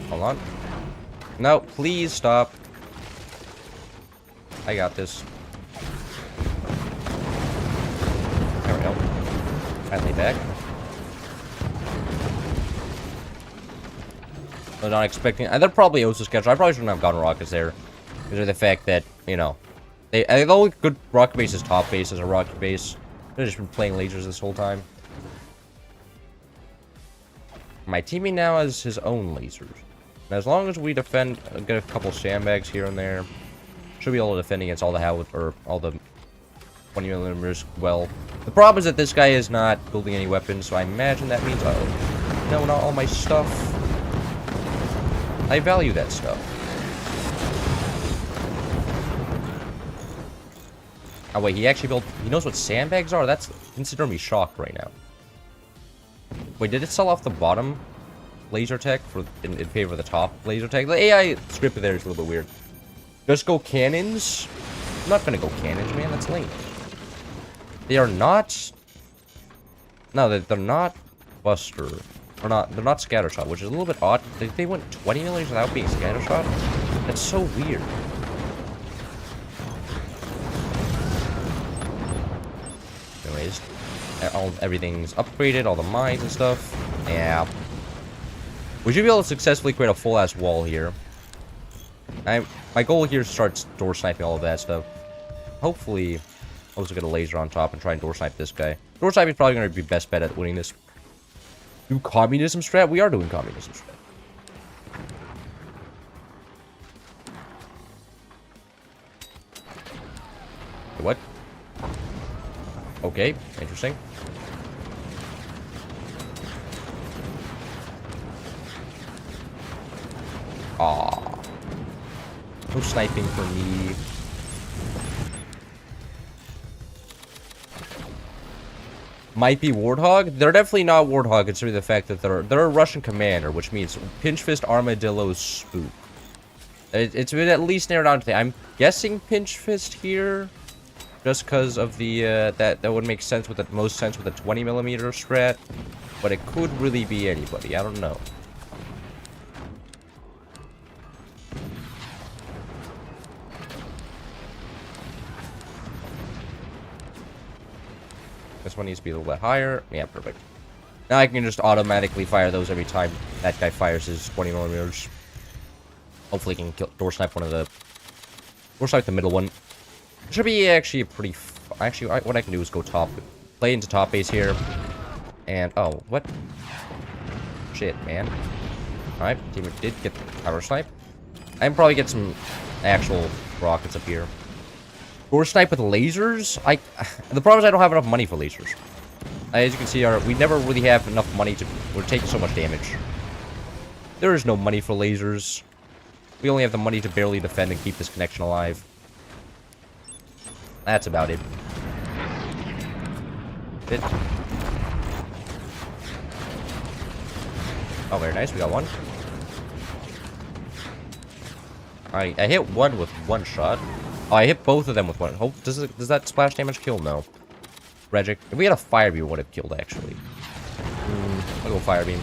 Hold on. No, please stop. I got this. There we go. Finally back. I'm not expecting. They're probably also scheduled. I probably shouldn't have gotten rockets there, because of the fact that, you know, the only good rocket base is top base as a rocket base. They've just been playing lasers this whole time. My teammate now has his own lasers. And as long as we defend, get a couple sandbags here and there, should be able to defend against all the all the 20 millimeters. Well, the problem is that this guy is not building any weapons, so I imagine that means, oh, no, not all my stuff. I value that stuff. Oh wait, he actually built, he knows what sandbags are? That's, consider me shocked right now. Wait, did it sell off the bottom laser tech for in favor of the top laser tech? The AI script there is a little bit weird. Just go cannons? I'm not gonna go cannons, man, that's lame. They are not... No, they're not Buster. Or not, they're not Scattershot, which is a little bit odd. They went 20 millimeters without being Scattershot? That's so weird. Anyways, everything's upgraded, all the mines and stuff. Yeah. We should be able to successfully create a full-ass wall here. My goal here is to start door sniping all of that stuff. Hopefully, I'll also get a laser on top and try and door snipe this guy. Door sniping is probably going to be best bet at winning this. Do communism strat? We are doing communism strat. What? Okay, interesting. Aww. No sniping for me. Might be Warthog? They're definitely not Warthog, considering the fact that they're a Russian commander, which means Pinchfist Armadillo Spook. It's been at least narrowed down to I'm guessing Pinchfist here, just because of the that would make sense with the most sense with a 20 millimeter strat, but it could really be anybody. I don't know. This one needs to be a little bit higher. Yeah, perfect. Now I can just automatically fire those every time that guy fires his 20 millimeters. Hopefully he can door snipe one of the... Door snipe the middle one. Should be actually a pretty... Actually, what I can do is go top... Play into top base here. And... Oh, what? Shit, man. Alright, team did get the power snipe. I can probably get some actual rockets up here. Door snipe with lasers? The problem is I don't have enough money for lasers. As you can see, we never really have enough money to... We're taking so much damage. There is no money for lasers. We only have the money to barely defend and keep this connection alive. That's about it. Oh, very nice. We got one. I hit one with one shot. Oh, I hit both of them with one. Does that splash damage kill? No. Regic. If we had a fire beam, it would have killed, actually. I'll go fire beam.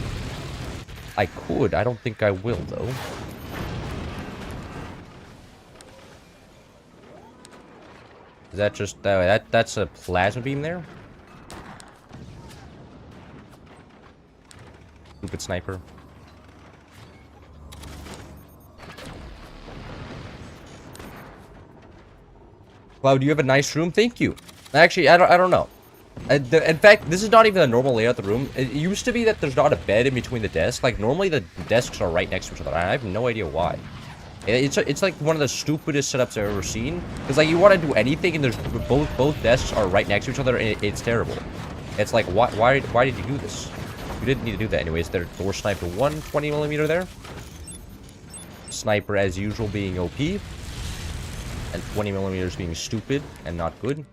I could. I don't think I will, though. Is that just... that's a plasma beam there? Stupid sniper. Cloud, you have a nice room. Thank you. Actually, I don't know. In fact, this is not even a normal layout of the room. It used to be that there's not a bed in between the desks. Like, normally the desks are right next to each other. I have no idea why. It's like one of the stupidest setups I've ever seen. Because, like, you want to do anything and there's both desks are right next to each other and it's terrible. It's like, why did you do this? You didn't need to do that anyways. Their door sniper 20 millimeter there. Sniper, as usual, being OP. And 20 millimeters being stupid and not good.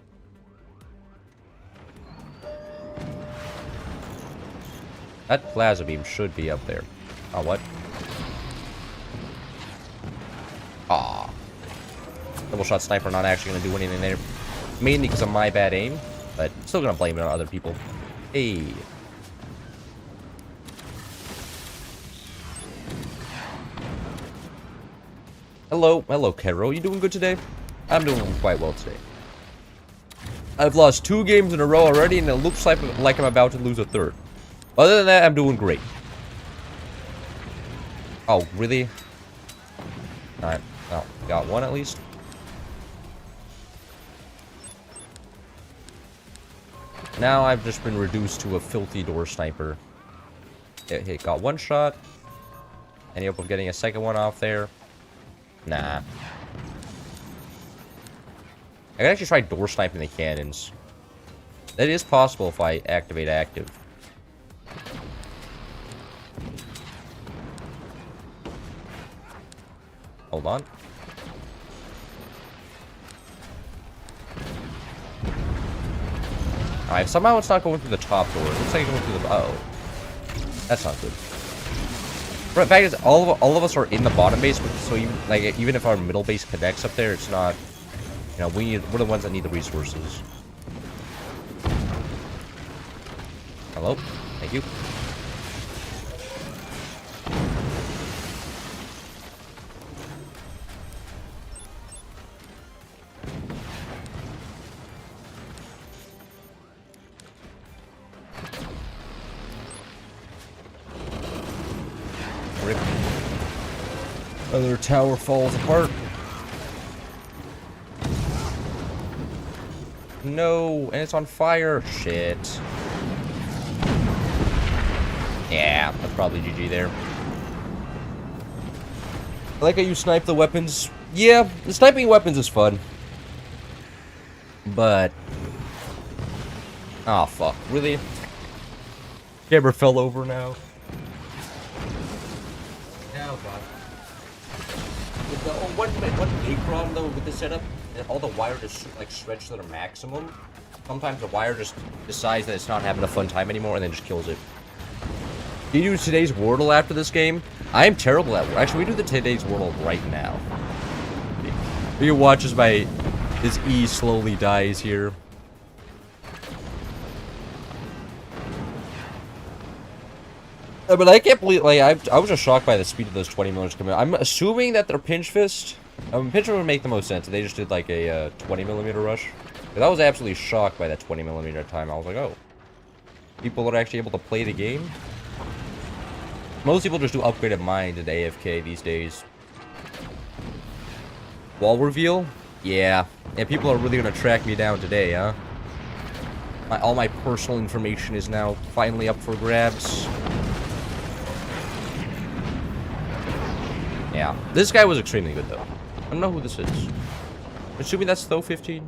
That plasma beam should be up there. Oh, what? Aw. Double shot sniper not actually going to do anything there. Mainly because of my bad aim. But still going to blame it on other people. Hey. Hello, Kero. You doing good today? I'm doing quite well today. I've lost 2 games in a row already, and it looks like I'm about to lose a third. Other than that, I'm doing great. Oh, really? Alright. Oh, got one at least. Now I've just been reduced to a filthy door sniper. It got one shot. Any hope of getting a second one off there? Nah. can actually try door sniping the cannons. That is possible if I activate active. Hold on. Alright, somehow it's not going through the top door. It looks like it's going through the... Uh-oh. That's not good. But the fact is, all of us are in the bottom base, so even if our middle base connects up there, it's not... You know, we're the ones that need the resources. Hello? Thank you. Rip. Other tower falls apart. No, and it's on fire. Shit. Yeah, that's probably GG there. I like how you snipe the weapons. Yeah, the sniping weapons is fun. But... oh, fuck. Really? Camera fell over now. Oh, God. One big problem, though, with this setup, is all the wire just, like, stretched to their maximum. Sometimes the wire just decides that it's not having a fun time anymore and then just kills it. Do you do today's Wordle after this game? I am terrible at Wordle. Actually, we do the today's Wordle right now. You can watch as his E slowly dies here. But I can't believe, like, I was just shocked by the speed of those 20mm coming out. I'm assuming that they're pinch fist. Pinch fist would make the most sense. They just did, like, a 20mm rush. Because I was absolutely shocked by that 20mm time. I was like, oh. People are actually able to play the game? Most people just do upgraded mines into AFK these days. Wall reveal? Yeah. And people are really gonna track me down today, huh? All my personal information is now finally up for grabs. Yeah. This guy was extremely good, though. I don't know who this is. Assuming that's Tho 15.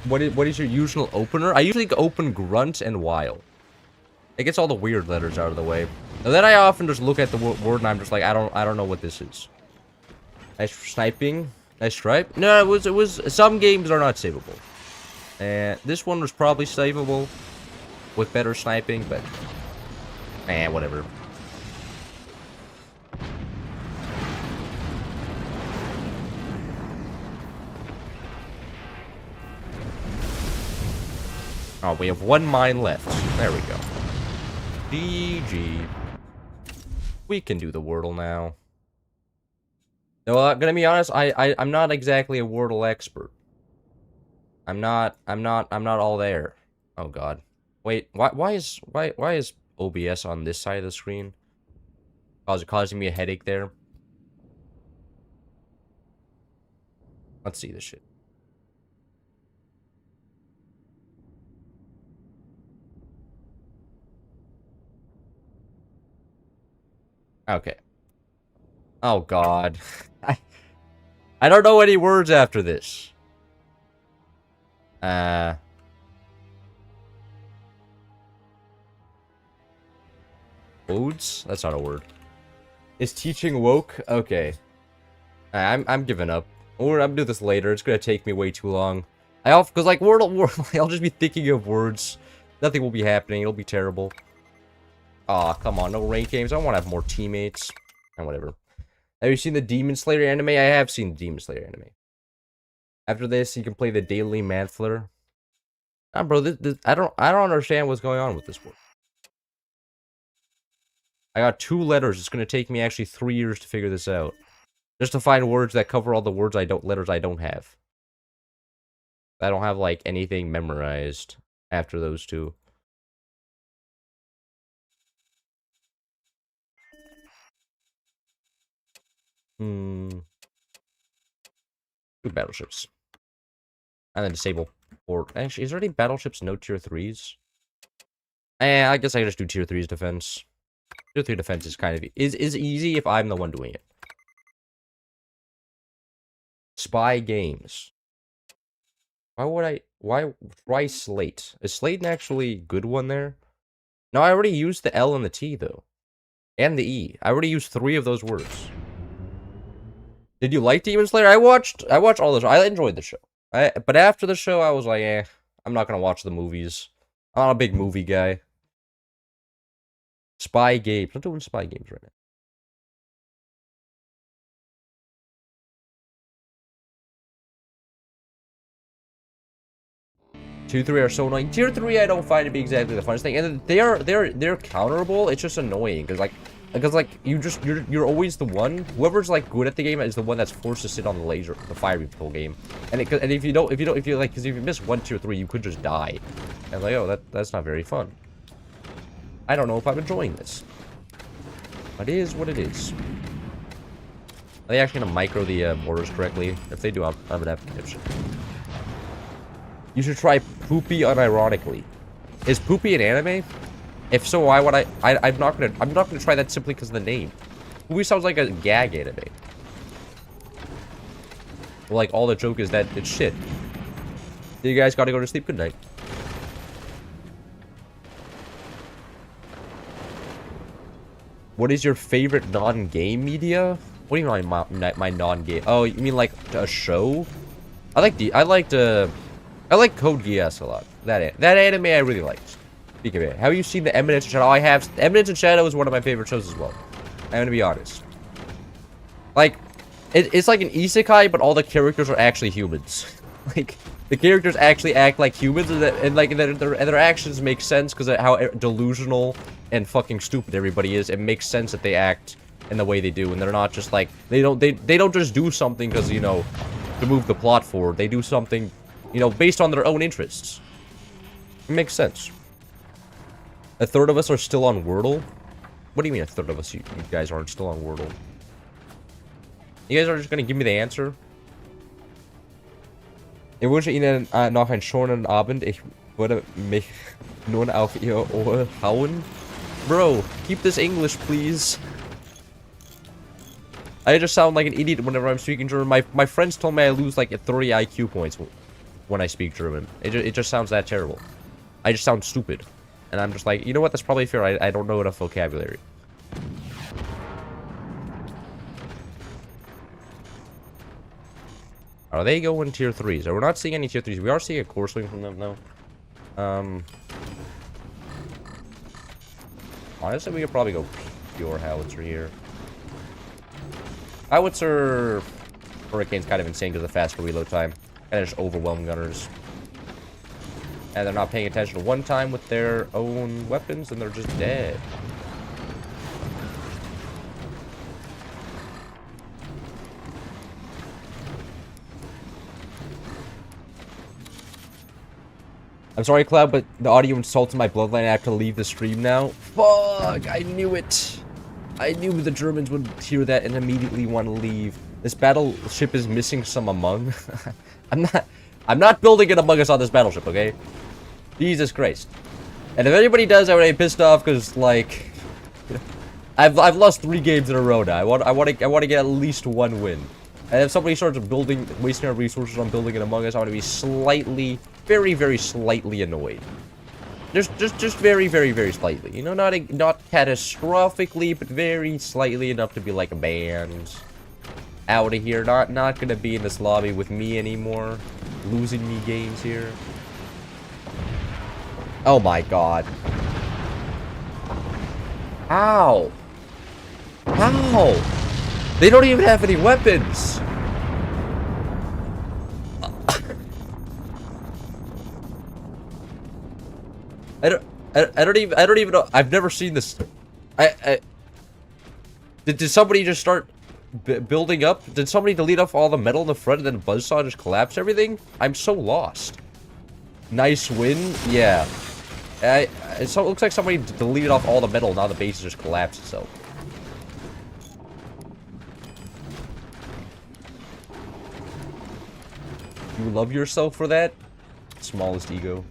What is your usual opener? I usually open Grunt and While. It gets all the weird letters out of the way. And then I often just look at the word and I'm just like, I don't know what this is. Nice sniping. Nice stripe. No, it was some games are not savable. And this one was probably savable with better sniping, but whatever. Oh, we have one mine left. There we go. GG. We can do the Wordle now. No, I'm gonna be honest, I'm not exactly a Wordle expert. I'm not all there. Oh god. Wait, why is OBS on this side of the screen? Causing me a headache there? Let's see this shit. Okay. Oh god. I don't know any words after this. Odes? That's not a word. Is teaching woke? Okay. I'm giving up. Or I'm doing this later. It's gonna take me way too long. Cause like Wordle, I'll just be thinking of words. Nothing will be happening. It'll be terrible. Aw, come on, no rank games. I want to have more teammates. And whatever. Have you seen the Demon Slayer anime? I have seen the Demon Slayer anime. After this, you can play the Daily Mantler. Nah, bro, I don't understand what's going on with this one. I got 2 letters. It's gonna take me actually 3 years to figure this out. Just to find words that cover all the letters I don't have. I don't have, like, anything memorized after those 2. Two battleships. And then disable. Or actually, is there any battleships no tier 3s? I guess I can just do tier 3's defense. Tier 3 defense is kind of is easy if I'm the one doing it. Spy games. Why try Slate? Is Slate an actually good one there? No, I already used the L and the T, though. And the E. I already used 3 of those words. Did you like Demon Slayer? I watched all the show. I enjoyed the show. But after the show, I was like, I'm not gonna watch the movies. I'm not a big movie guy. Spy games. I'm doing spy games right now. Tier 3 are so annoying. Tier 3 I don't find to be exactly the funnest thing. And they're counterable. It's just annoying because you're always the one. Whoever's like good at the game is the one that's forced to sit on the fire beam the whole game. And if you miss 1 tier 3, you could just die. And like, oh, that's not very fun. I don't know if I'm enjoying this. But it is what it is. Are they actually gonna micro the orders correctly? If they do, I'm gonna have to catch it. You should try Poopy unironically. Is Poopy an anime? If so, why would I'm not gonna try that simply because of the name. Poopy sounds like a gag anime. Well, like all the joke is that it's shit. You guys gotta go to sleep. Good night. What is your favorite non-game media? What do you mean my non-game? Oh, you mean like a show? I like Code Geass a lot. That anime I really liked. Speaking of it, have you seen the Eminence in Shadow? I have. Eminence in Shadow is one of my favorite shows as well. I'm gonna be honest. Like, it's like an isekai, but all the characters are actually humans. Like, the characters actually act like humans, and their actions make sense because of how delusional and fucking stupid everybody is. It makes sense that they act in the way they do, and they're not just like they don't just do something because, you know, to move the plot forward. They do something, you know, based on their own interests. It makes sense. A third of us are still on Wordle? What do you mean a third of us, you guys aren't still on Wordle? You guys are just gonna give me the answer? Ich wünsche Ihnen noch einen schönen Abend. Ich würde mich nun auf Ihr Ohr hauen. Bro, keep this English, please. I just sound like an idiot whenever I'm speaking German. My friends told me I lose like 30 IQ points when I speak German. It just sounds that terrible. I just sound stupid. And I'm just like, you know what, that's probably fair. I don't know enough vocabulary. Are they going tier 3s? We're not seeing any tier 3s. We are seeing a core swing from them, though. Honestly, we could probably go pure Howitzer here. Howitzer Hurricane's kind of insane because of the faster reload time. And just overwhelm gunners. And they're not paying attention to one time with their own weapons, and they're just dead. I'm sorry, Cloud, but the audio insulted my bloodline. I have to leave the stream now. Fuck! I knew it! I knew the Germans would hear that and immediately want to leave. This battleship is missing some Among. I'm not building an Among Us on this battleship, okay? Jesus Christ. And if anybody does, I would be pissed off because, like, I've lost 3 games in a row now. I want to get at least 1 win. And if somebody starts wasting our resources on building an Among Us, I want to be slightly, very, very slightly annoyed. Just very, very, very slightly. You know, not catastrophically, but very slightly enough to be like, banned. Out of here. Not gonna be in this lobby with me anymore. Losing me games here. Oh my god. How? How? They don't even have any weapons. I don't even know. I've never seen this. Did somebody just start building up? Did somebody delete off all the metal in the front and then Buzzsaw just collapse everything? I'm so lost. Nice win? Yeah. It looks like somebody deleted off all the metal, now the base just collapsed itself. You love yourself for that? Smallest ego.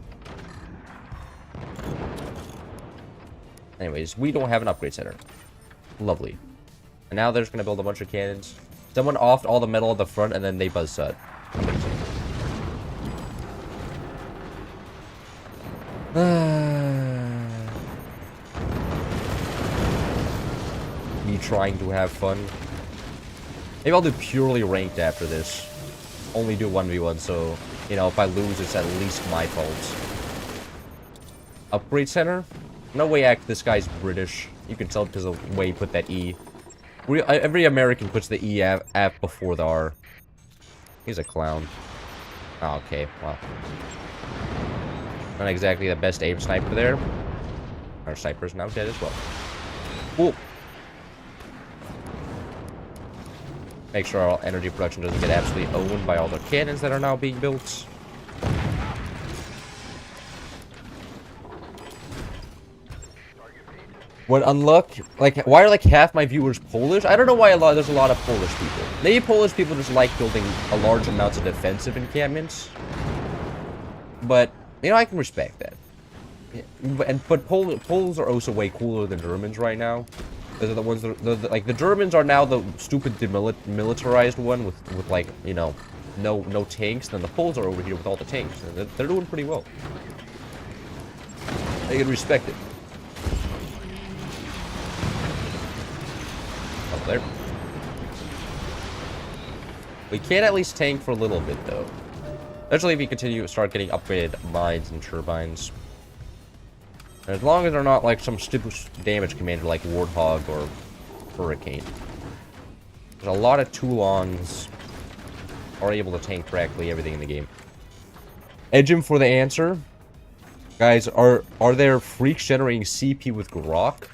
Anyways, we don't have an upgrade center. Lovely. And now they're just gonna build a bunch of cannons. Someone offed all the metal at the front and then they buzzsawed. Amazing. me trying to have fun. Maybe I'll do purely ranked after this. Only do 1v1, so, you know, if I lose, it's at least my fault. Upgrade center? No way this guy's British. You can tell because of the way he put that E. Every American puts the E F before the R. He's a clown. Oh, okay, well. Not exactly the best aim sniper there. Our sniper's now dead as well. Cool. Make sure our energy production doesn't get absolutely owned by all the cannons that are now being built. What unluck? Like, why are like half my viewers Polish? I don't know why there's a lot of Polish people. Maybe Polish people just like building a large amounts of defensive encampments. But, you know, I can respect that. Yeah, but Poles are also way cooler than Germans right now. Those are the ones that, like, the Germans are now the stupid demilitarized one with like, you know, no tanks. Then the Poles are over here with all the tanks. And they're doing pretty well. I can respect it. Up there. We can at least tank for a little bit, though. Especially if we continue to start getting upgraded mines and turbines. And as long as they're not like some stupid damage commander like Warthog or Hurricane. There's a lot of Toulons are able to tank practically everything in the game. Edge him for the answer. Guys, are there freaks generating CP with Grok?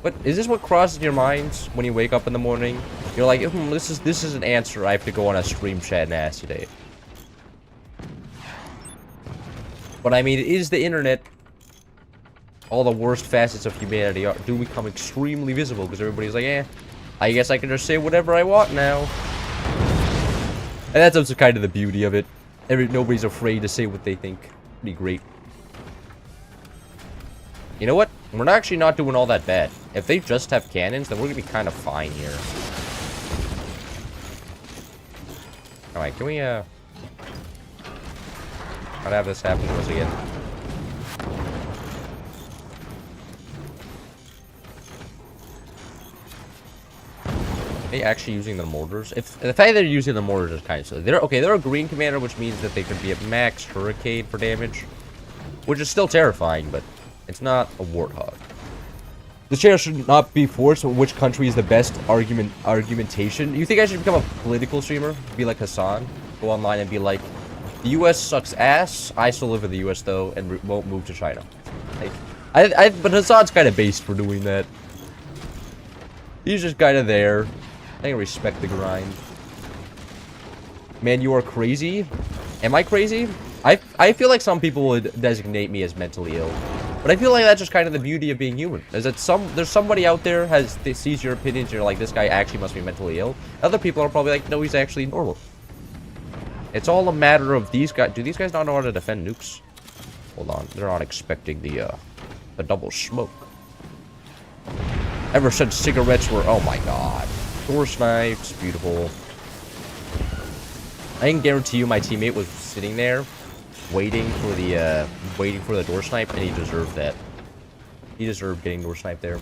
What is this? What crosses your minds when you wake up in the morning? You're like, this is an answer I have to go on a stream chat and ask today. But I mean, it is the internet. All the worst facets of humanity do become extremely visible because everybody's like, eh, I guess I can just say whatever I want now. And that's also kind of the beauty of it. Nobody's afraid to say what they think. Pretty great. You know what? We're actually not doing all that bad. If they just have cannons, then we're gonna be kind of fine here. Alright, can we, not have this happen to us again? Are they actually using the mortars? If the fact that they're using the mortars is kind of silly. They're a green commander, which means that they could be at max hurricane for damage, which is still terrifying, but it's not a warthog. The chair should not be forced. Which country is the best argumentation? You think I should become a political streamer? Be like Hassan? Go online and be like, the US sucks ass. I still live in the US though, and won't move to China. Like, but Hassan's kind of based for doing that. He's just kind of there. I can respect the grind. Man, you are crazy. Am I crazy? I feel like some people would designate me as mentally ill. But I feel like that's just kind of the beauty of being human. Is that there's somebody out there sees your opinions and you're like, this guy actually must be mentally ill. Other people are probably like, no, he's actually normal. It's all a matter of these guys. Do these guys not know how to defend nukes? Hold on. They're not expecting the double smoke. Ever since cigarettes were, oh my god. Door snipes, beautiful. I can guarantee you my teammate was sitting there waiting for the door snipe, and he deserved that. He deserved getting door snipe there.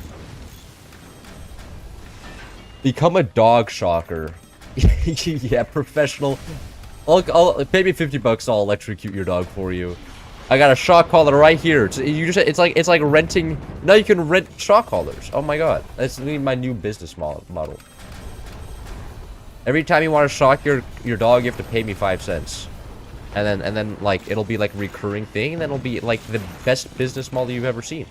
Become a dog shocker. Yeah, professional. I'll pay me $50. I'll electrocute your dog for you. I got a shock collar right here. It's like renting. Now you can rent shock collars. Oh my god, that's my new business model. Every time you want to shock your dog, you have to pay me 5 cents, and then like it'll be like a recurring thing, and then it'll be like the best business model you've ever seen.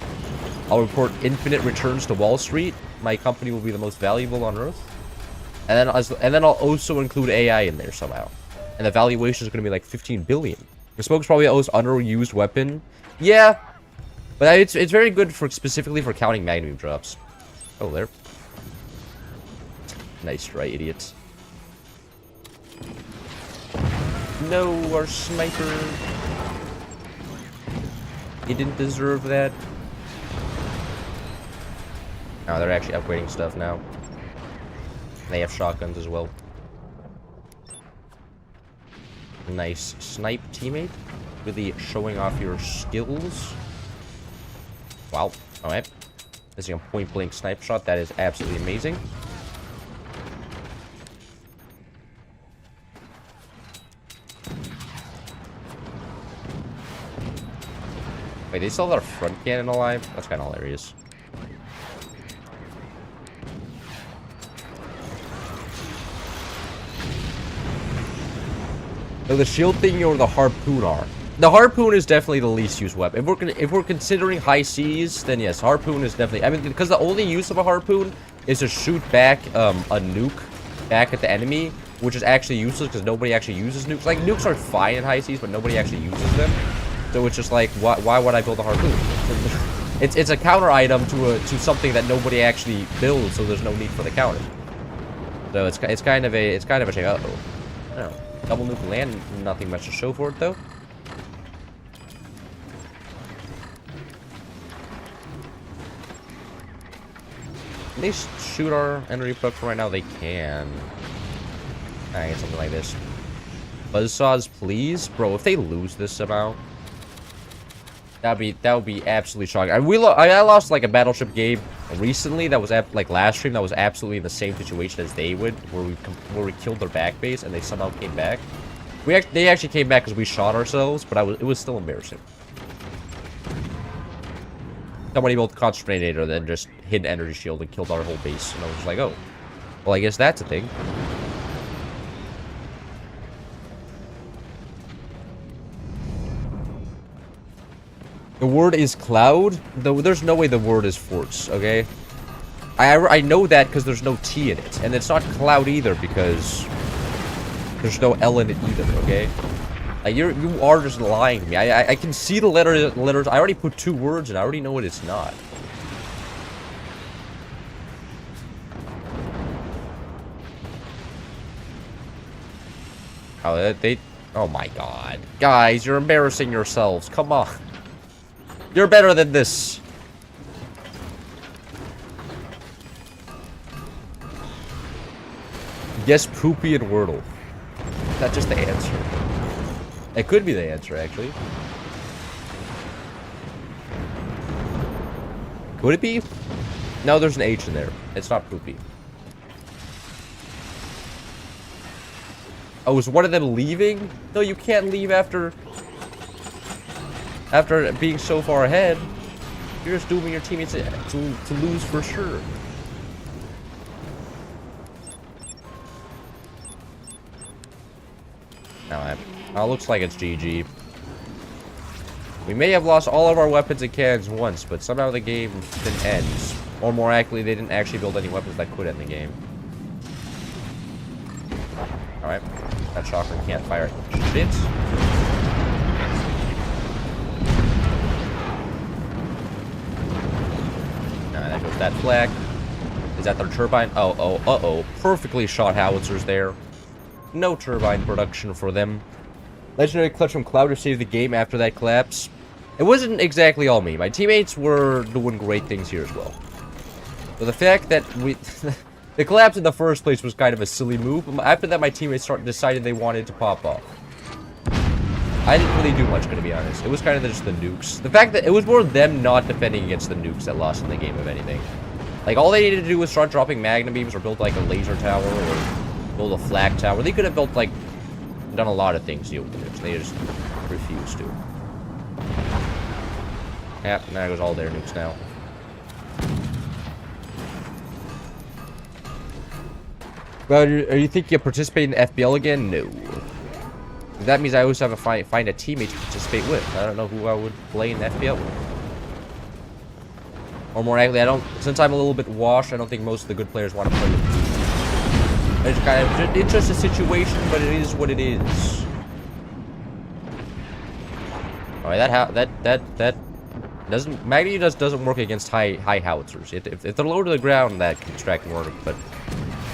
I'll report infinite returns to Wall Street. My company will be the most valuable on Earth, and then I'll also include AI in there somehow, and the valuation is going to be like 15 billion. The smoke's probably the most underused weapon. Yeah, but it's very good for specifically for counting magnum drops. Oh, there. Nice try, idiots. No, our sniper. He didn't deserve that. Oh, they're actually upgrading stuff now. They have shotguns as well. Nice snipe, teammate. Really showing off your skills. Wow. Alright. Missing a point-blank sniper shot. That is absolutely amazing. Wait, they still have their front cannon alive? That's kind of hilarious. So the shield thing or the harpoon are. The harpoon is definitely the least used weapon. If we're considering high seas, then yes, harpoon is definitely. I mean, because the only use of a harpoon is to shoot back a nuke back at the enemy, which is actually useless because nobody actually uses nukes. Like nukes are fine in high seas, but nobody actually uses them. So it's just like, why would I build a harpoon? It's a counter item to something that nobody actually builds, so there's no need for the counter. So it's kind of a shame. Uh-oh. I don't know. Double nuke land, nothing much to show for it though. Can they shoot our energy production right now? They can. I get something like this. Buzzsaws, please, bro. If they lose this somehow, that would be absolutely shocking. I lost like a battleship game recently. That was like last stream. That was absolutely in the same situation as they would, where we killed their back base and they somehow came back. They actually came back because we shot ourselves, but it was still embarrassing. Somebody built a concentrator, then just hid an energy shield and killed our whole base, and I was just like, oh, well, I guess that's a thing. The word is cloud, though there's no way the word is forts, okay? I know that because there's no T in it, and it's not cloud either because there's no L in it either, okay? Like, you are just lying to me. I can see the letters. I already put 2 words and I already know what it's not. Oh, oh my god. Guys, you're embarrassing yourselves. Come on. You're better than this. Guess Poopy and Wordle. That's just the answer. It could be the answer, actually. Could it be? No, there's an H in there. It's not Poopy. Oh, is one of them leaving? No, you can't leave after being so far ahead. You're just dooming your teammates to lose for sure. Now, looks like it's GG. We may have lost all of our weapons and cannons once, but somehow the game didn't end. Or more accurately, they didn't actually build any weapons that could end the game. Alright. That shocker can't fire shit. There goes that flag. Is that their turbine? Uh-oh. Perfectly shot howitzers there. No turbine production for them. Legendary clutch from Cloud to save the game after that collapse. It wasn't exactly all me. My teammates were doing great things here as well. But the fact that the collapse in the first place was kind of a silly move. After that, my teammates decided they wanted to pop off. I didn't really do much, to be honest. It was kind of just the nukes. The fact that it was more them not defending against the nukes that lost in the game, if anything. Like, all they needed to do was start dropping magna beams or build, like, a laser tower or build a flag tower. They could have built, like, done a lot of things to deal with the nukes. They just refused to. Yep, and there goes all their nukes now. Well, are you thinking of participating in FBL again? No. That means I always have to find a teammate to participate with. I don't know who I would play in FBL with. Or more accurately, since I'm a little bit washed, I don't think most of the good players want to play with me. It's kind of, it's just a situation, but it is what it is. Alright, that doesn't, Magni doesn't work against high howitzers. If they're low to the ground, that can distract more, but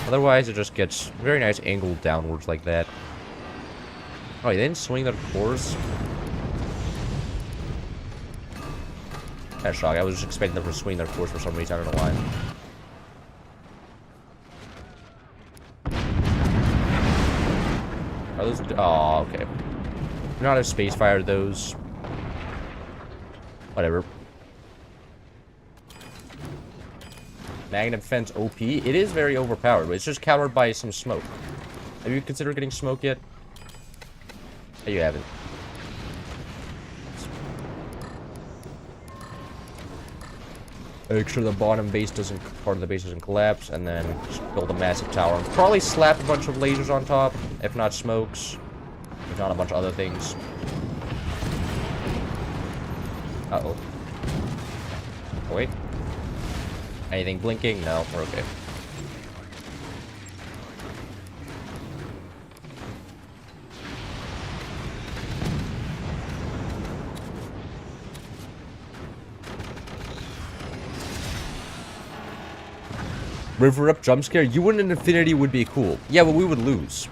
otherwise it just gets very nice angled downwards like that. Oh, they didn't swing their cores? Kind of shocked. I was just expecting them to swing their cores for some reason. I don't know why. Are those? Oh, okay. Do not have space fire those. Whatever. Magnum Fence OP. It is very overpowered, but it's just countered by some smoke. Have you considered getting smoke yet? Oh, you haven't. Make sure the bottom base doesn't, part of the base doesn't collapse, and then just build a massive tower. Probably slap a bunch of lasers on top, if not smokes, if not a bunch of other things. Uh-oh. Oh, wait. Anything blinking? No, we're okay. River up jump scare. You and Infinity would be cool. Yeah, but we would lose.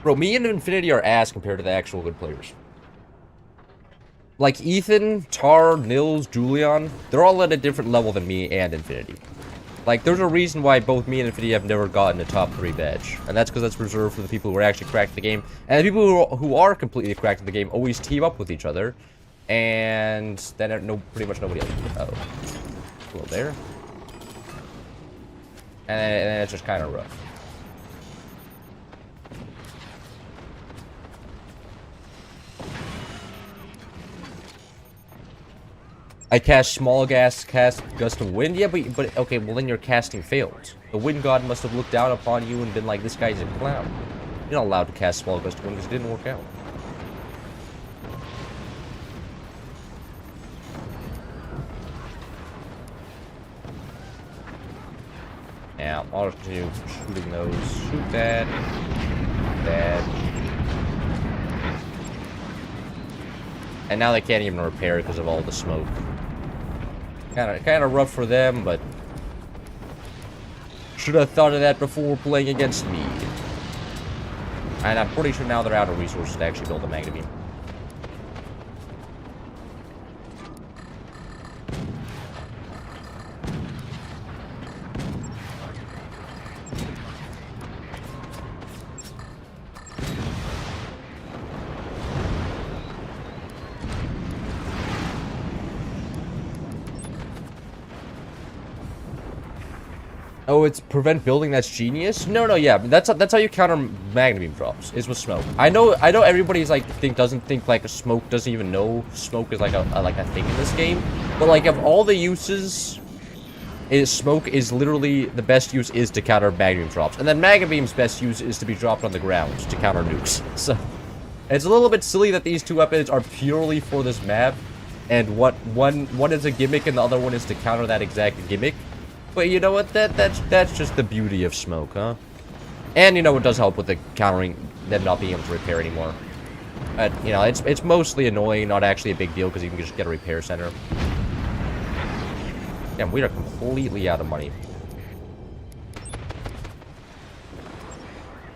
Bro, me and Infinity are ass compared to the actual good players. Like Ethan, Tar, Nils, Julian, they're all at a different level than me and Infinity. Like, there's a reason why both me and Infinity have never gotten a top 3 badge. And that's because that's reserved for the people who are actually cracked the game. And the people who are completely cracked the game always team up with each other. And then pretty much nobody else. Uh-oh. A little there. And then it's just kind of rough. I cast small gas, cast gust of wind. Yeah, but okay, well then your casting failed. The wind god must have looked down upon you and been like, this guy's a clown. You're not allowed to cast small gust of wind because it didn't work out. Yeah, I'll just continue shooting those. Shoot that. That. And now they can't even repair because of all the smoke. Kind of rough for them, but should have thought of that before playing against me. And I'm pretty sure now they're out of resources to actually build a Magna Beam. Oh, it's prevent building. That's genius. No, yeah, but that's how you counter Magna Beam drops. Is with smoke. I know everybody's like doesn't think like smoke doesn't even know smoke is like a thing in this game. But like of all the uses, smoke is literally the best use is to counter Magna Beam drops, and then Magna Beam's best use is to be dropped on the ground to counter nukes. So it's a little bit silly that these two weapons are purely for this map, and one is a gimmick and the other one is to counter that exact gimmick. But you know what? That's just the beauty of smoke, huh? And you know it does help with the countering them not being able to repair anymore. But you know it's mostly annoying, not actually a big deal because you can just get a repair center. Damn, we are completely out of money.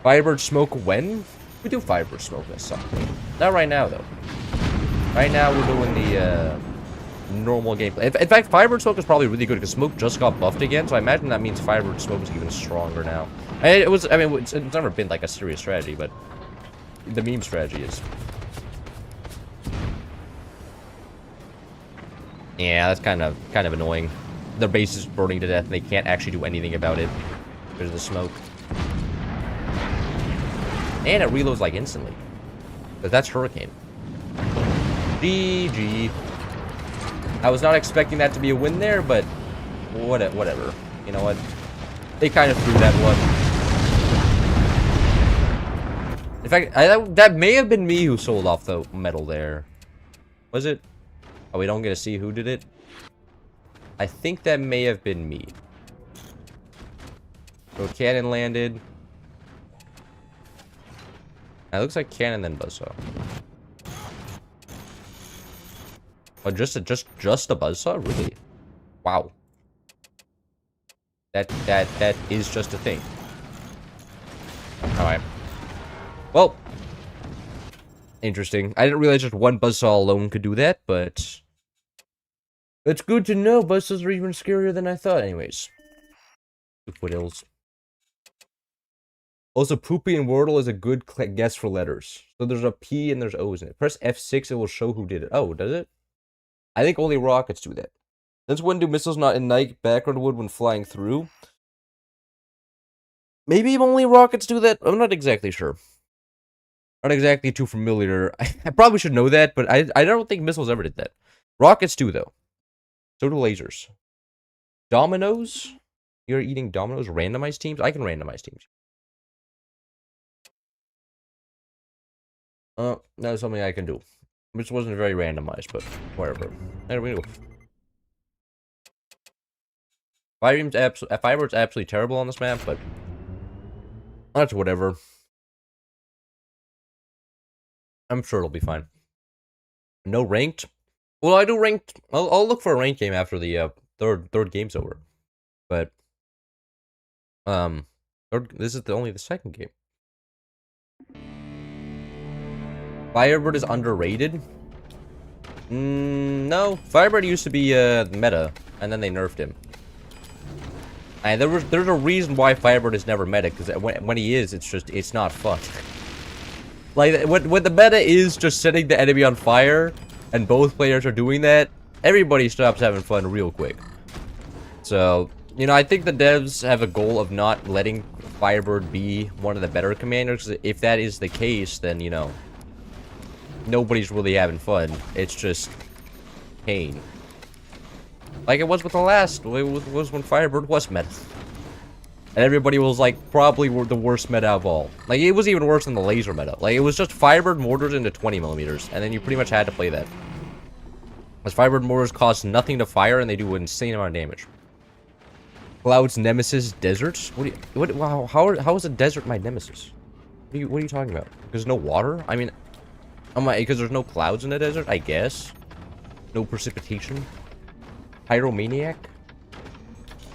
Firebird smoke when? We do Firebird smoke this summer. Not right now though. Right now we're doing the normal gameplay. In fact, Firebird smoke is probably really good because smoke just got buffed again, so I imagine that means Firebird smoke is even stronger now. It's never been like a serious strategy, but the meme strategy is. Yeah, that's kind of annoying. Their base is burning to death and they can't actually do anything about it because of the smoke. And it reloads like instantly. But that's Hurricane. GG. I was not expecting that to be a win there, but whatever. You know what? They kind of threw that one. In fact, that may have been me who sold off the metal there. Was it? Oh, we don't get to see who did it? I think that may have been me. So cannon landed. It looks like cannon then buzzsaw. Oh, just a buzzsaw? Really? Wow. That is just a thing. Alright. Well. Interesting. I didn't realize just one buzzsaw alone could do that, but it's good to know. Buzzsaws are even scarier than I thought anyways. Foothills. Also, Poopy and Wordle is a good guess for letters. So there's a P and there's O's in it. Press F6, it will show who did it. Oh, does it? I think only rockets do that. Since when do missiles not ignite background wood when flying through? Maybe only rockets do that? I'm not exactly sure. Not exactly too familiar. I probably should know that, but I don't think missiles ever did that. Rockets do, though. So do lasers. Dominoes? You're eating dominoes? Randomized teams? I can randomize teams. That is something I can do. Which wasn't very randomized, but whatever. There we go. Firebird's absolutely terrible on this map, but that's whatever. I'm sure it'll be fine. No ranked? Well, I do ranked. I'll look for a ranked game after the third game's over. But this is only the second game. Firebird is underrated. No, Firebird used to be meta, and then they nerfed him. And there's a reason why Firebird is never meta, because when he is, it's not fun. Like when the meta is just setting the enemy on fire, and both players are doing that, everybody stops having fun real quick. So, you know, I think the devs have a goal of not letting Firebird be one of the better commanders. If that is the case, then, you know, nobody's really having fun. It's just pain. Like it was with the last, it was when Firebird was meta. And everybody was like, probably the worst meta of all. Like, it was even worse than the laser meta. Like, it was just Firebird mortars into 20mm, and then you pretty much had to play that. Because Firebird mortars cost nothing to fire, and they do an insane amount of damage. Cloud's nemesis, deserts? Wow, how is a desert my nemesis? What are you talking about? There's no water? I mean, because there's no clouds in the desert, I guess. No precipitation. Pyromaniac?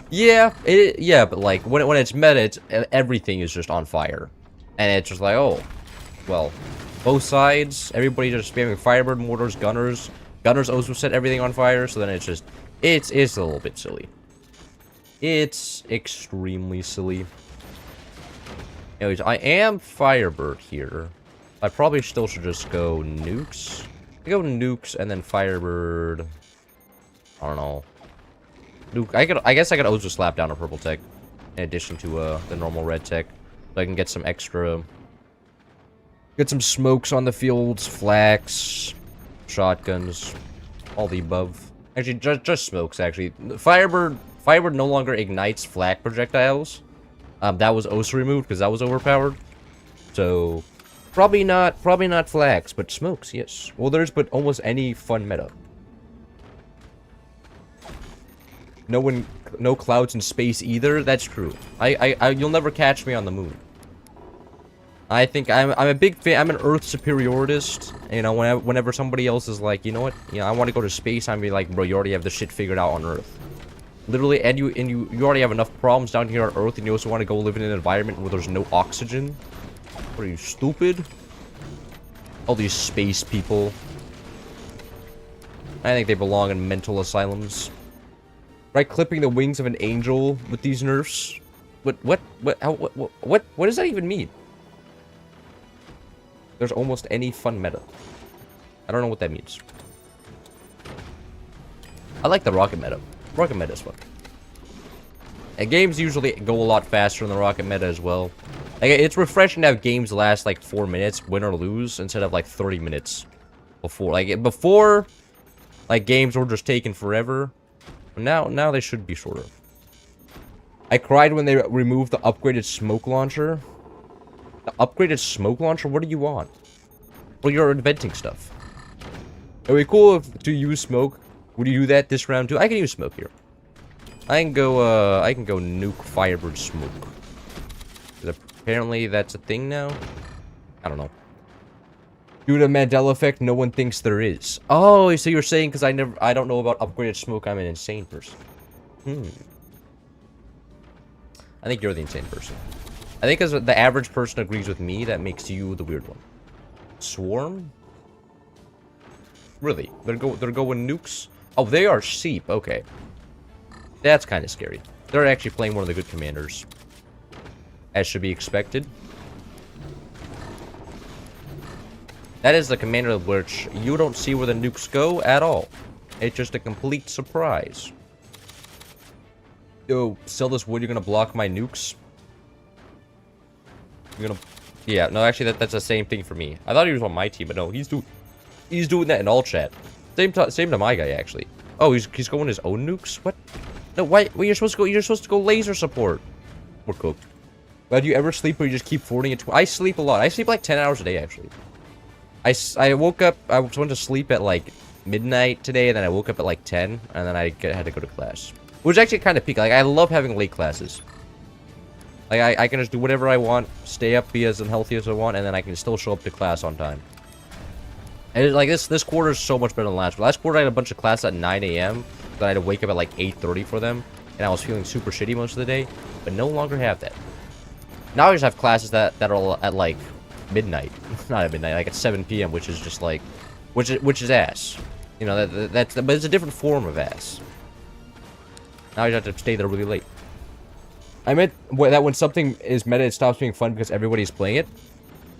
Yeah, but like when it's meta, everything is just on fire, and it's just like, oh, well, both sides, everybody just spamming Firebird mortars, gunners also set everything on fire, so then it's just it's a little bit silly. It's extremely silly. Anyways, I am Firebird here. I probably still should just go nukes. I go nukes and then Firebird. I don't know. Nuke. I guess I could also slap down a purple tech in addition to the normal red tech, so I can get some extra. Get some smokes on the fields, flax, shotguns, all the above. Actually, just smokes. Actually, Firebird no longer ignites flak projectiles. That was also removed because that was overpowered. So probably not flax, but smokes. Yes. Well, there's but almost any fun meta. No clouds in space either. That's true. You'll never catch me on the moon. I think I'm a big fan. I'm an Earth superiorist. You know, whenever somebody else is like, you know what, I want to go to space, I'm be like, bro, you already have the shit figured out on Earth. Literally, and you already have enough problems down here on Earth, and you also want to go live in an environment where there's no oxygen. What are you, stupid? All these space people. I think they belong in mental asylums. Right, clipping the wings of an angel with these nerfs. What does that even mean? There's almost any fun meta. I don't know what that means. I like the rocket meta. Rocket meta is fun. And games usually go a lot faster in the rocket meta as well. Like, it's refreshing to have games last like 4 minutes, win or lose, instead of like 30 minutes before. Before, games were just taking forever. Now they should be shorter. I cried when they removed the upgraded smoke launcher. The upgraded smoke launcher? What do you want? Well, you're inventing stuff. It would be cool to use smoke. Would you do that this round too? I can use smoke here. I can go nuke Firebird smoke. Apparently that's a thing now. I don't know. Due to Mandela effect, no one thinks there is. Oh, so you're saying because I don't know about upgraded smoke, I'm an insane person. I think you're the insane person. I think as the average person agrees with me, that makes you the weird one. Swarm? Really? They're going nukes? Oh, they are sheep. Okay. That's kind of scary. They're actually playing one of the good commanders. As should be expected. That is the commander of which you don't see where the nukes go at all. It's just a complete surprise. Yo, sell this wood, you're gonna block my nukes? You're gonna... Yeah, no, actually, that's the same thing for me. I thought he was on my team, but no, he's doing that in all chat. Same to my guy, actually. Oh, he's going his own nukes? What? No, why? Well, you're supposed to go laser support. We're cooked. But do you ever sleep or you just keep forwarding it? I sleep a lot. I sleep like 10 hours a day, actually. I woke up, I went to sleep at like midnight today, and then I woke up at like 10, and then I had to go to class. Which actually kind of peak. Like, I love having late classes. Like, I can just do whatever I want, stay up, be as unhealthy as I want, and then I can still show up to class on time. And like, this quarter is so much better than last. Last quarter, I had a bunch of class at 9 a.m. Then I had to wake up at like 8:30 for them, and I was feeling super shitty most of the day, but no longer have that. Now I just have classes that are at like midnight. Not at midnight, like at 7 p.m., which is just like, which is ass. You know, but it's a different form of ass. Now you have to stay there really late. I meant that when something is meta, it stops being fun because everybody's playing it.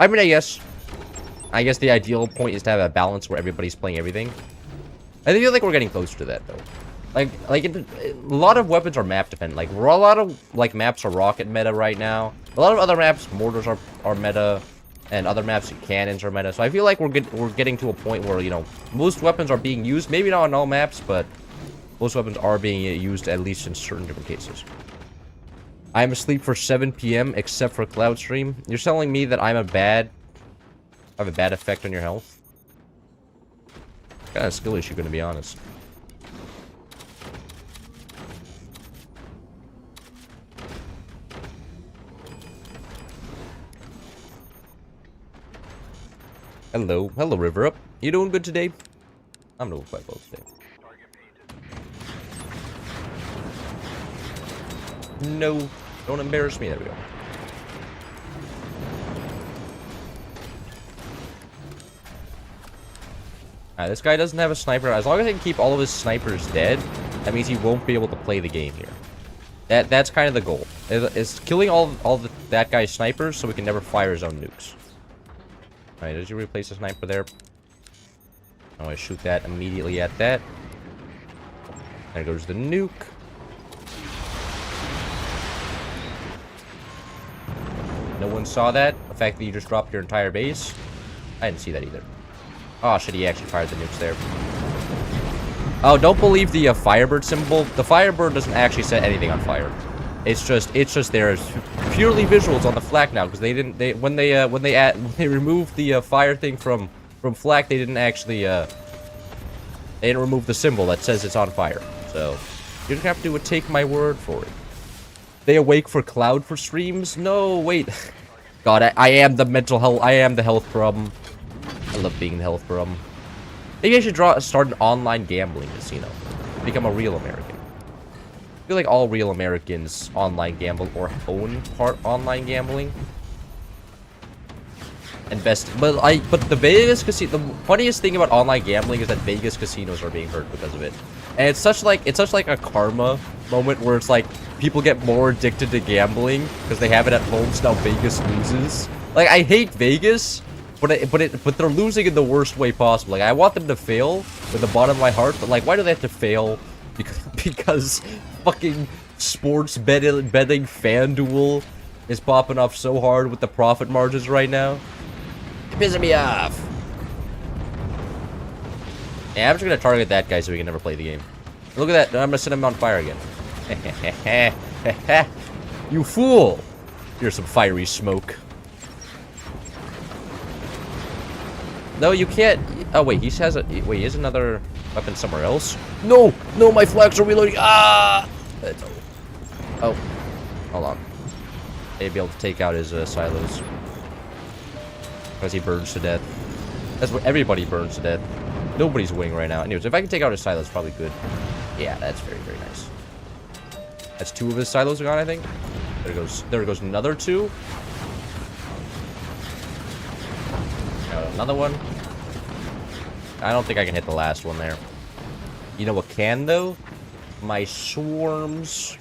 I mean, I guess the ideal point is to have a balance where everybody's playing everything. I feel like we're getting closer to that, though. A lot of weapons are map dependent. Like, a lot of like maps are rocket meta right now. A lot of other maps, mortars are meta, and other maps, cannons are meta. So I feel like we're getting to a point where, you know, most weapons are being used. Maybe not on all maps, but most weapons are being used at least in certain different cases. I'm asleep for 7 p.m. except for Cloud Stream. You're telling me that I have a bad effect on your health? Kind of skill issue, gonna be honest. Hello, River Up. You doing good today? I'm doing quite well today. No, don't embarrass me. There we go. Alright, this guy doesn't have a sniper. As long as I can keep all of his snipers dead, that means he won't be able to play the game here. That's kind of the goal. Is killing that guy's snipers so we can never fire his own nukes. Alright, did you replace the sniper there? I want to shoot that immediately at that. There goes the nuke. No one saw that. The fact that you just dropped your entire base. I didn't see that either. Oh shit, he actually fired the nukes there. Oh, don't believe the Firebird symbol. The Firebird doesn't actually set anything on fire. It's just there as purely visuals on the flak now, because when they removed the fire thing from flak, they didn't actually they didn't remove the symbol that says it's on fire. So you just have to take my word for it. They awake for Cloud for streams? No, wait. God, I am the mental health. I am the health problem. I love being the health problem. Maybe I should start an online gambling casino. Become a real American. I feel like all real Americans online gamble or own part online gambling. Invest, but the Vegas casino. The funniest thing about online gambling is that Vegas casinos are being hurt because of it, and it's such like a karma moment where it's like people get more addicted to gambling because they have it at home, so now Vegas loses. Like, I hate Vegas, but they're losing in the worst way possible. Like, I want them to fail with the bottom of my heart, but like, why do they have to fail? Because fucking sports betting FanDuel is popping off so hard with the profit margins right now. Pissing me off. Yeah, I'm just gonna target that guy so we can never play the game. Look at that. I'm gonna set him on fire again. You fool! You're some fiery smoke. No, you can't. Oh wait, he has a. Wait, he has another weapon somewhere else. No, no, my flags are reloading. Ah! Oh, hold on. Maybe able to take out his silos. Because he burns to death. That's what everybody burns to death. Nobody's winning right now. Anyways, if I can take out his silos, probably good. Yeah, that's very, very nice. That's 2 of his silos gone, I think. There goes another 2. Another one. I don't think I can hit the last one there. You know what can, though? My swarms.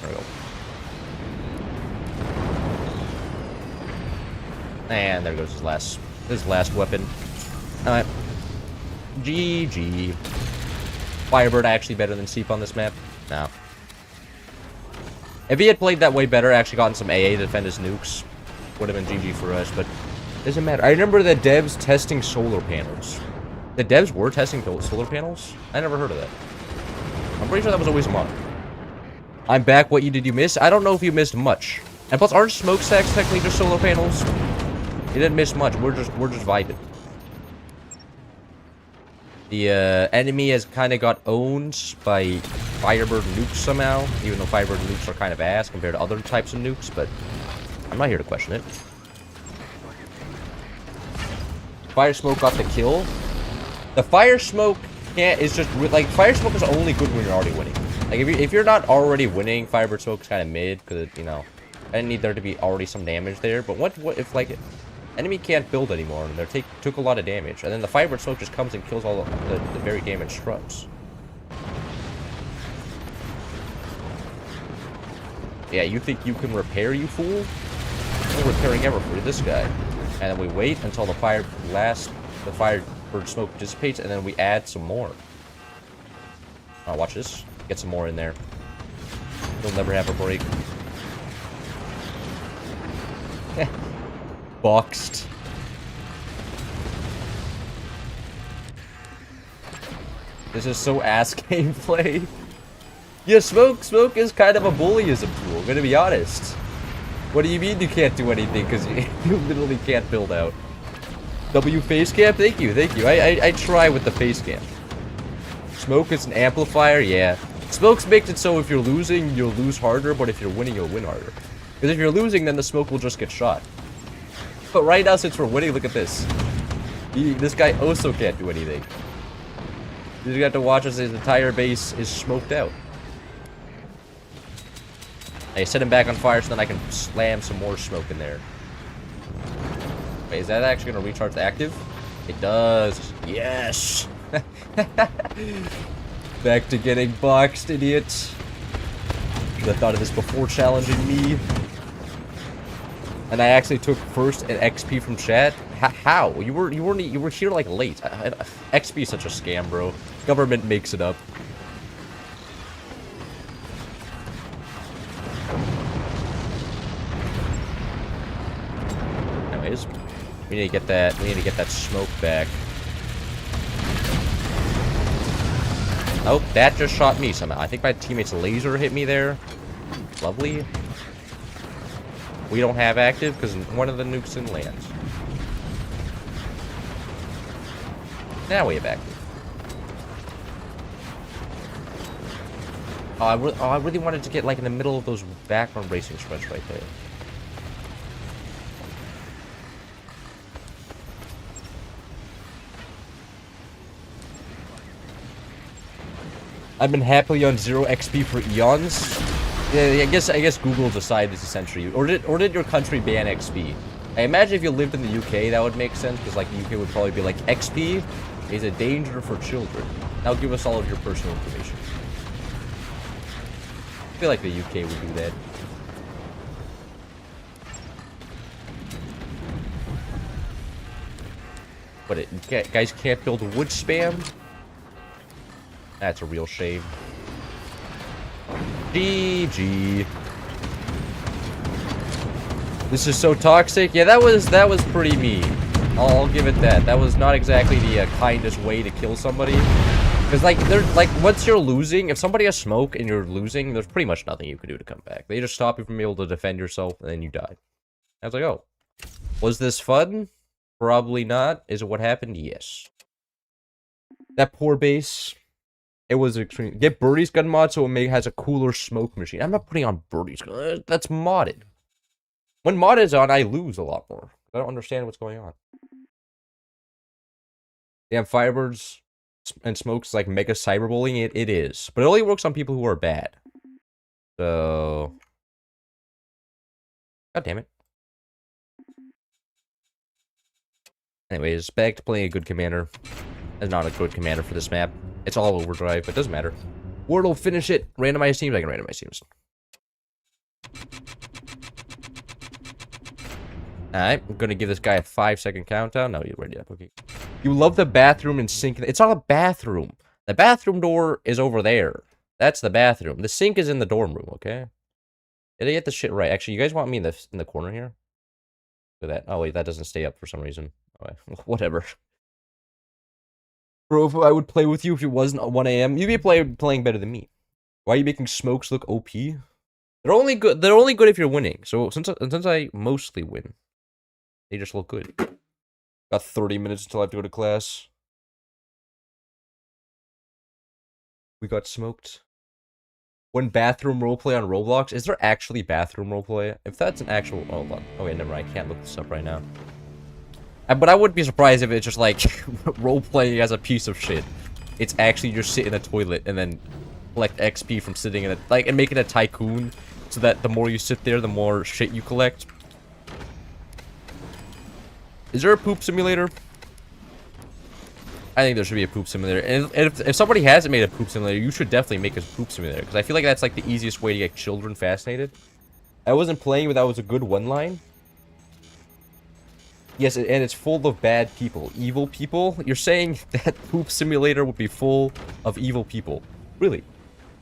There we go. And there goes his last weapon. Alright. GG. Firebird actually better than Seep on this map? No. If he had played that way better, actually gotten some AA to defend his nukes, would have been GG for us, but doesn't matter. I remember the devs testing solar panels. The devs were testing solar panels? I never heard of that. I'm pretty sure that was always a mod. I'm back. What did you miss? I don't know if you missed much. And plus, aren't smokestacks technically just solar panels? You didn't miss much. We're just vibing. The enemy has kind of got owned by Firebird nukes somehow, even though Firebird nukes are kind of ass compared to other types of nukes, but I'm not here to question it. Fire Smoke got the kill. The Fire Smoke is just like Fire Smoke is only good when you're already winning. Like if you're not already winning, Firebird Smoke is kind of mid because you know I didn't need there to be already some damage there. But what if like enemy can't build anymore and they took a lot of damage, and then the Firebird Smoke just comes and kills all the very damaged shrubs. Yeah, you think you can repair, you fool? No repairing ever for this guy. And then we wait until the Firebird Smoke dissipates, and then we add some more. Watch this. Get some more in there. You'll never have a break. Boxed. This is so ass gameplay. Yeah, Smoke is kind of a bullyism tool, I'm gonna be honest. What do you mean you can't do anything? Because you literally can't build out. W face cam? Thank you. I try with the face cam. Smoke is an amplifier? Yeah. Smoke's makes it so if you're losing, you'll lose harder, but if you're winning, you'll win harder. Because if you're losing, then the smoke will just get shot. But right now, since we're winning, look at this. This guy also can't do anything. You just got to watch as his entire base is smoked out. I set him back on fire so then I can slam some more smoke in there. Wait, is that actually going to recharge the active? It does. Yes! Back to getting boxed, idiots. Should have thought of this before challenging me. And I actually took first an XP from chat. How? You were here like late. XP is such a scam, bro. Government makes it up. Anyways, we need to get that. We need to get that smoke back. Oh, that just shot me somehow. I think my teammate's laser hit me there. Lovely. We don't have active because one of the nukes didn't land. Now we have active. Oh, I really wanted to get like in the middle of those background racing spreads right there. I've been happily on 0 XP for eons. Yeah, I guess Google decided to censor you, or did your country ban XP? I imagine if you lived in the UK, that would make sense, because like the UK would probably be like XP is a danger for children. Now give us all of your personal information. I feel like the UK would do that. But guys can't build wood spam? That's a real shame. GG. This is so toxic. Yeah, that was pretty mean. I'll give it that. That was not exactly the kindest way to kill somebody. Because like once you're losing, if somebody has smoke and you're losing, there's pretty much nothing you can do to come back. They just stop you from being able to defend yourself, and then you die. I was like, oh, was this fun? Probably not. Is it what happened? Yes. That poor base. It was extreme. Get Birdie's gun mod so it has a cooler smoke machine. I'm not putting on Birdie's gun. That's modded. When mod is on, I lose a lot more. I don't understand what's going on. Damn, Firebirds and Smokes like mega cyberbullying. It is. But it only works on people who are bad. So... God damn it. Anyways, back to playing a good commander. It's not a good commander for this map. It's all overdrive, but it doesn't matter. Ward will finish it. Randomize teams. I can randomize teams. Alright, I'm gonna give this guy a 5-second countdown. No, you're ready up. Okay. You love the bathroom and sink. It's not a bathroom. The bathroom door is over there. That's the bathroom. The sink is in the dorm room, okay? Did I get the shit right? Actually, you guys want me in the corner here? Look at that. Oh, wait, that doesn't stay up for some reason. Oh, wait. Whatever. Bro, if I would play with you if it wasn't 1 a.m., you'd be playing better than me. Why are you making smokes look OP? They're only good if you're winning. So since I mostly win, they just look good. Got 30 minutes until I have to go to class. We got smoked. When bathroom roleplay on Roblox, is there actually bathroom roleplay? If that's an actual, oh, hold on. Okay, never mind. I can't look this up right now. But I wouldn't be surprised if it's just like roleplaying as a piece of shit. It's actually just sit in a toilet and then collect XP from sitting in it, like, and make it a tycoon, so that the more you sit there, the more shit you collect. Is there a poop simulator? I think there should be a poop simulator. And if somebody hasn't made a poop simulator, you should definitely make a poop simulator, because I feel like that's like the easiest way to get children fascinated. I wasn't playing, but that was a good one line. Yes, and it's full of bad people. Evil people? You're saying that poop simulator would be full of evil people. Really?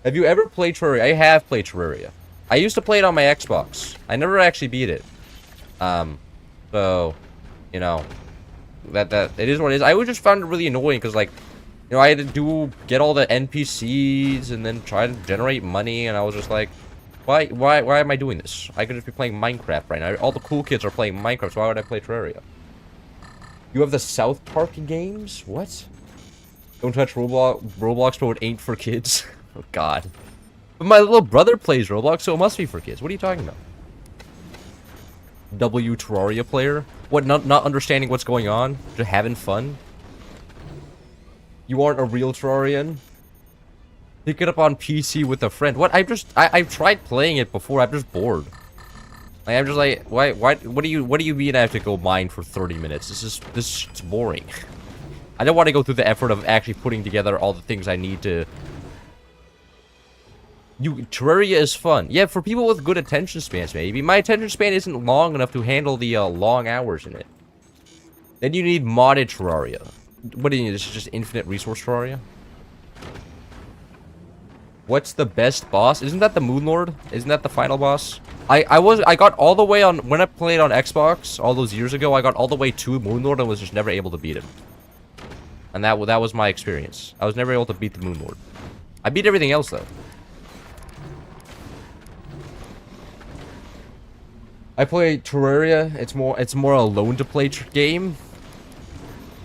Have you ever played Terraria? I have played Terraria. I used to play it on my Xbox. I never actually beat it. So, you know, that it is what it is. I always just found it really annoying because, like, you know, I had to get all the NPCs and then try to generate money, and I was just like, why am I doing this? I could just be playing Minecraft right now. All the cool kids are playing Minecraft, so why would I play Terraria? You have the South Park games? What? Don't touch Roblox, bro. It ain't for kids. Oh, God. But my little brother plays Roblox, so it must be for kids. What are you talking about? W Terraria player? What, not understanding what's going on? Just having fun? You aren't a real Terrarian? Pick it up on PC with a friend. What? I've tried playing it before. I'm just bored. Like, I'm just like, why, what do you mean I have to go mine for 30 minutes? This is boring. I don't want to go through the effort of actually putting together all the things I need to. Terraria is fun. Yeah, for people with good attention spans, maybe. My attention span isn't long enough to handle the long hours in it. Then you need modded Terraria. What do you need? This is just infinite resource Terraria? What's the best boss? Isn't that the Moonlord? Isn't that the final boss? I got all the way on, when I played on Xbox all those years ago, I got all the way to Moonlord and was just never able to beat him. And that was my experience. I was never able to beat the Moonlord. I beat everything else though. I play Terraria. It's more a alone to play game.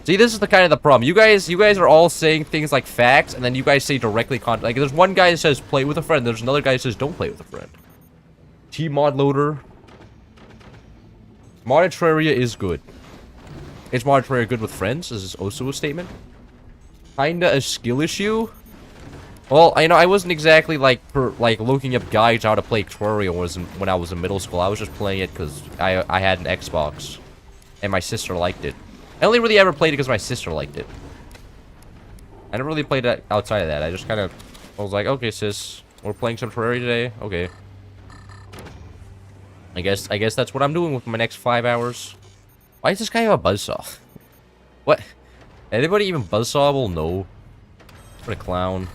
See, this is the kind of the problem. You guys are all saying things like facts, and then you guys say directly like, there's one guy that says play with a friend, there's another guy that says don't play with a friend. T-mod loader. Modded Terraria is good. Is modded Terraria good with friends? Is this also a statement? Kinda a skill issue? Well, I know I wasn't exactly like looking up guides how to play Terraria when I was in middle school. I was just playing it because I had an Xbox, and my sister liked it. I only really ever played it because my sister liked it. I never really played it outside of that. I just kind of was like, okay, sis, we're playing some Terraria today. Okay. I guess that's what I'm doing with my next 5 hours. Why does this guy have a buzzsaw? What? Anybody even buzzsawable? No. What a clown.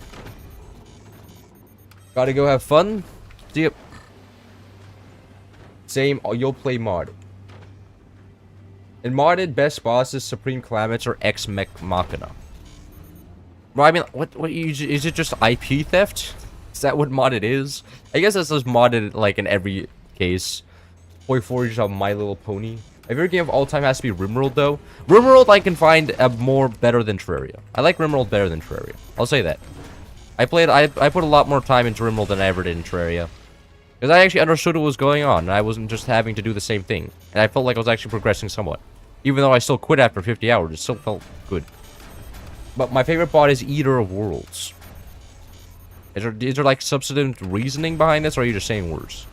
Gotta go have fun. See ya. Same, you'll play mod. In modded, best bosses, Supreme Calamity, or Ex Machina. Well, I mean, what is it just IP theft? Is that what modded is? I guess that's just modded, like, in every case. Boy Forge of My Little Pony. My favorite game of all time has to be RimWorld, though. RimWorld I can find more better than Terraria. I like RimWorld better than Terraria. I'll say that. I put a lot more time into RimWorld than I ever did in Terraria. Because I actually understood what was going on, and I wasn't just having to do the same thing. And I felt like I was actually progressing somewhat. Even though I still quit after 50 hours, it still felt good. But my favorite bot is Eater of Worlds. Is there like substantive reasoning behind this, or are you just saying words?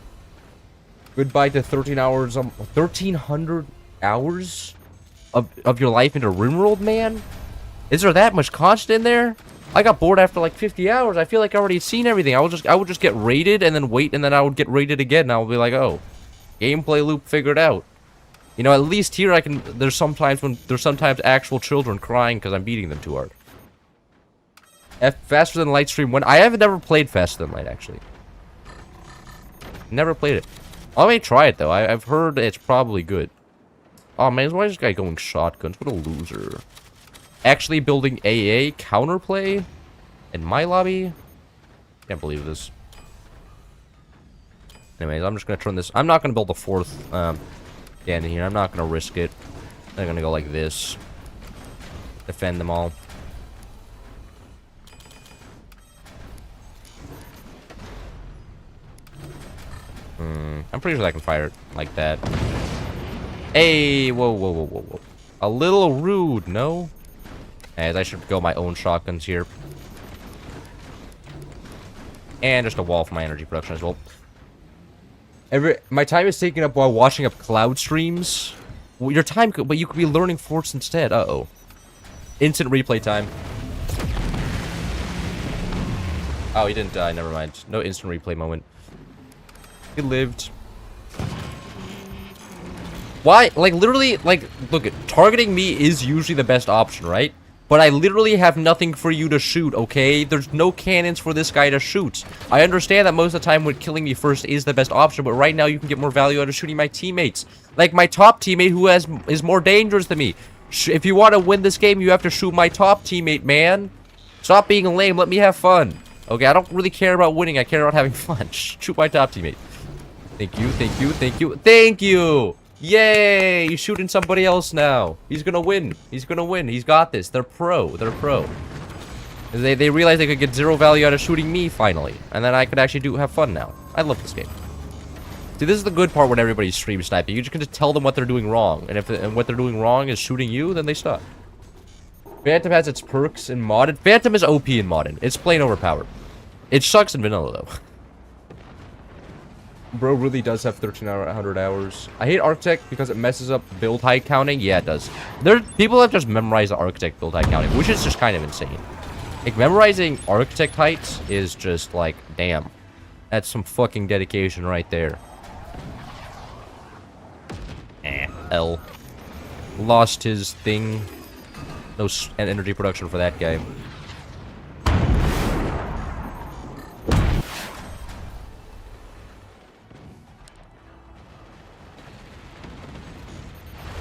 Goodbye to 13 hours, 1,300 hours of your life into RimWorld, man? Is there that much content in there? I got bored after like 50 hours. I feel like I already seen everything. I would just get raided and then wait, and then I would get raided again, and I would be like, oh, gameplay loop figured out. You know, at least here I can. There's sometimes actual children crying because I'm beating them too hard. Faster Than Light Stream 1. I have never played Faster Than Light, actually. Never played it. I may try it, though. I've heard it's probably good. Oh, man, why is this guy going shotguns? What a loser. Actually building AA counterplay in my lobby? Can't believe this. Anyways, I'm just going to turn this... I'm not going to build a fourth stand in here. I'm not going to risk it. I'm going to go like this. Defend them all. I'm pretty sure I can fire it like that. Hey, whoa, whoa, whoa, whoa, whoa. A little rude, no? As I should go my own shotguns here. And just a wall for my energy production as well. My time is taken up while watching up cloud streams. Well, your time could, but you could be learning forts instead. Uh-oh. Instant replay time. Oh, he didn't die. Never mind. No instant replay moment. He lived. Why? Like, literally, like, look, targeting me is usually the best option, right? But I literally have nothing for you to shoot, okay? There's no cannons for this guy to shoot. I understand that most of the time when killing me first is the best option, but right now you can get more value out of shooting my teammates. Like my top teammate who is more dangerous than me. If you want to win this game, you have to shoot my top teammate, man. Stop being lame, let me have fun. Okay, I don't really care about winning, I care about having fun. Shoot my top teammate. Thank you, thank you, thank you, thank you! Yay! He's shooting somebody else now. He's gonna win. He's gonna win. He's got this. They're pro. They're pro. They realized they could get zero value out of shooting me, finally. And then I could actually have fun now. I love this game. See, this is the good part when everybody's stream sniping. You just can just tell them what they're doing wrong. And what they're doing wrong is shooting you, then they stop. Phantom has its perks in modded. Phantom is OP in modded. It's plain overpowered. It sucks in vanilla, though. Bro really does have 1,300 hours. I hate Architect because it messes up build height counting. Yeah, it does. People have just memorized the Architect build height counting, which is just kind of insane. Like, memorizing Architect heights is just like, damn. That's some fucking dedication right there. L. Lost his thing. No energy production for that guy.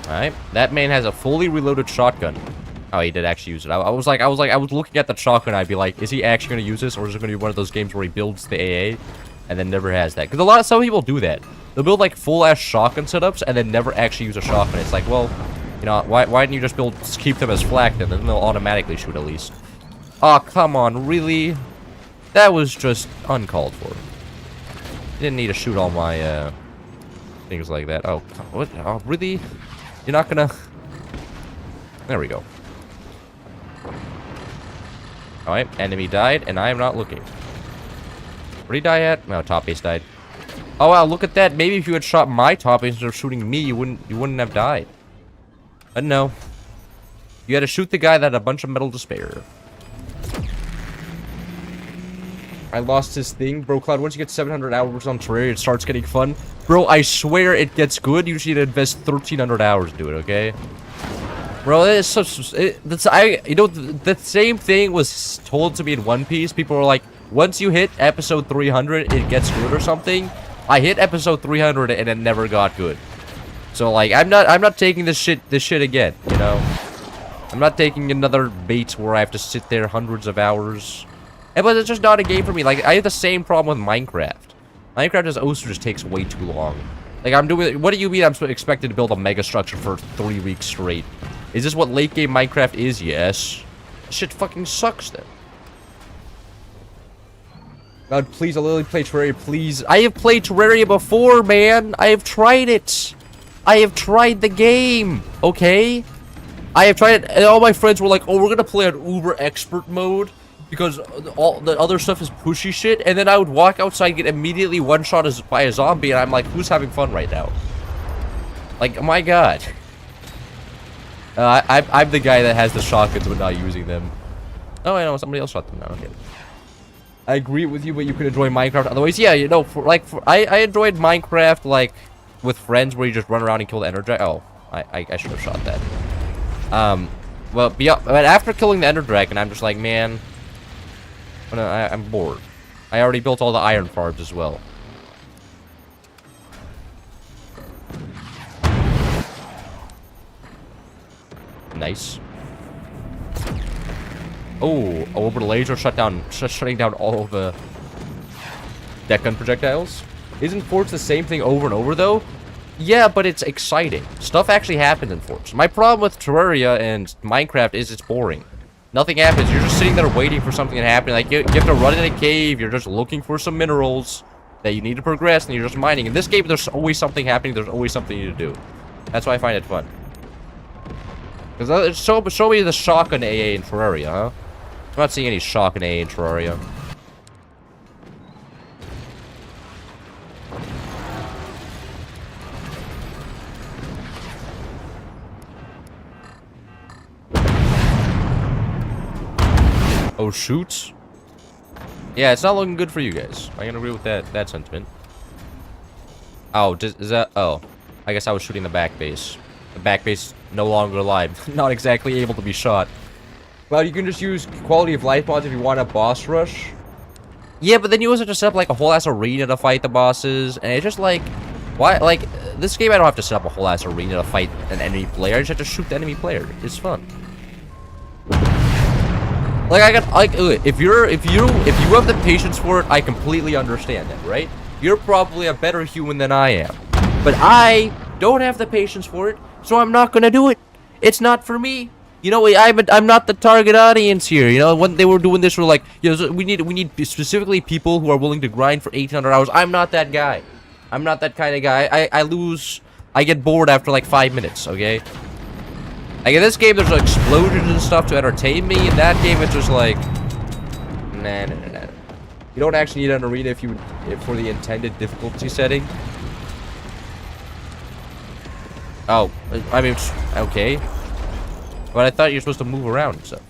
Alright, that man has a fully reloaded shotgun. Oh, he did actually use it. I was looking at the shotgun, I'd be like, is he actually going to use this, or is it going to be one of those games where he builds the AA, and then never has that? Because some people do that. They'll build, like, full-ass shotgun setups, and then never actually use a shotgun. It's like, well, you know, why didn't you just keep them as flak, then they'll automatically shoot at least. Oh, come on, really? That was just uncalled for. Didn't need to shoot all my, things like that. Oh, what? Oh, really? You're not gonna... There we go. Alright, enemy died, and I am not looking. Where'd he die at? No, top base died. Oh wow, look at that. Maybe if you had shot my top base instead of shooting me, you wouldn't have died. But no. You had to shoot the guy that had a bunch of metal to spare. I lost his thing. Bro, Cloud, once you get 700 hours on Terraria, it starts getting fun. Bro, I swear it gets good. You just need to invest 1,300 hours to do it, okay? Bro, it's such... you know, the same thing was told to me in One Piece. People were like, once you hit episode 300, it gets good or something. I hit episode 300 and it never got good. So, like, I'm not taking this shit again, you know? I'm not taking another bait where I have to sit there hundreds of hours. But it's just not a game for me. Like, I have the same problem with Minecraft. Minecraft also just takes way too long. Like, I'm doing... What do you mean I'm expected to build a mega structure for 3 weeks straight? Is this what late game Minecraft is? Yes. Shit fucking sucks, then. God, please, I'll literally play Terraria, please. I have played Terraria before, man. I have tried it. I have tried the game, okay? I have tried it, and all my friends were like, oh, we're gonna play on Uber Expert mode, because all the other stuff is pushy shit, and then I would walk outside and get immediately one-shot by a zombie, and I'm like, who's having fun right now? Like, my god. I'm the guy that has the shotguns but not using them. Oh, I know, somebody else shot them now, okay. I agree with you, but you can enjoy Minecraft otherwise. Yeah, you know, I enjoyed Minecraft, like, with friends where you just run around and kill the Ender Dragon. Oh, I should have shot that. Well, but after killing the Ender Dragon, I'm just like, man, I'm bored. I already built all the iron farms as well. Nice. Oh, orbital laser shutting down all of the deck gun projectiles. Isn't Forge the same thing over and over though? Yeah, but it's exciting. Stuff actually happens in Forge. My problem with Terraria and Minecraft is it's boring. Nothing happens. You're just sitting there waiting for something to happen. Like, you have to run in a cave. You're just looking for some minerals that you need to progress, and you're just mining. In this game, there's always something happening. There's always something you need to do. That's why I find it fun. Because show me the shotgun AA in Terraria, huh? I'm not seeing any shotgun AA in Terraria. Oh, shoot. Yeah, it's not looking good for you guys. I can agree with that sentiment. Oh, is that... Oh. I guess I was shooting the back base. The back base no longer alive. Not exactly able to be shot. Well, you can just use quality of life mods if you want a boss rush. Yeah, but then you also just set up like a whole ass arena to fight the bosses. And it's just like... Why? Like, this game I don't have to set up a whole ass arena to fight an enemy player. I just have to shoot the enemy player. It's fun. Like, if you have the patience for it, I completely understand it, right? You're probably a better human than I am. But I don't have the patience for it, so I'm not gonna do it. It's not for me. You know, I'm not the target audience here. You know, when they were doing this, we're like, you know, we need specifically people who are willing to grind for 1,800 hours. I'm not that guy. I'm not that kind of guy. I get bored after like 5 minutes, okay? Like, in this game, there's explosions and stuff to entertain me. In that game, it's just like... Nah. You don't actually need an arena for the intended difficulty setting. Oh, I mean, okay. But I thought you were supposed to move around and stuff.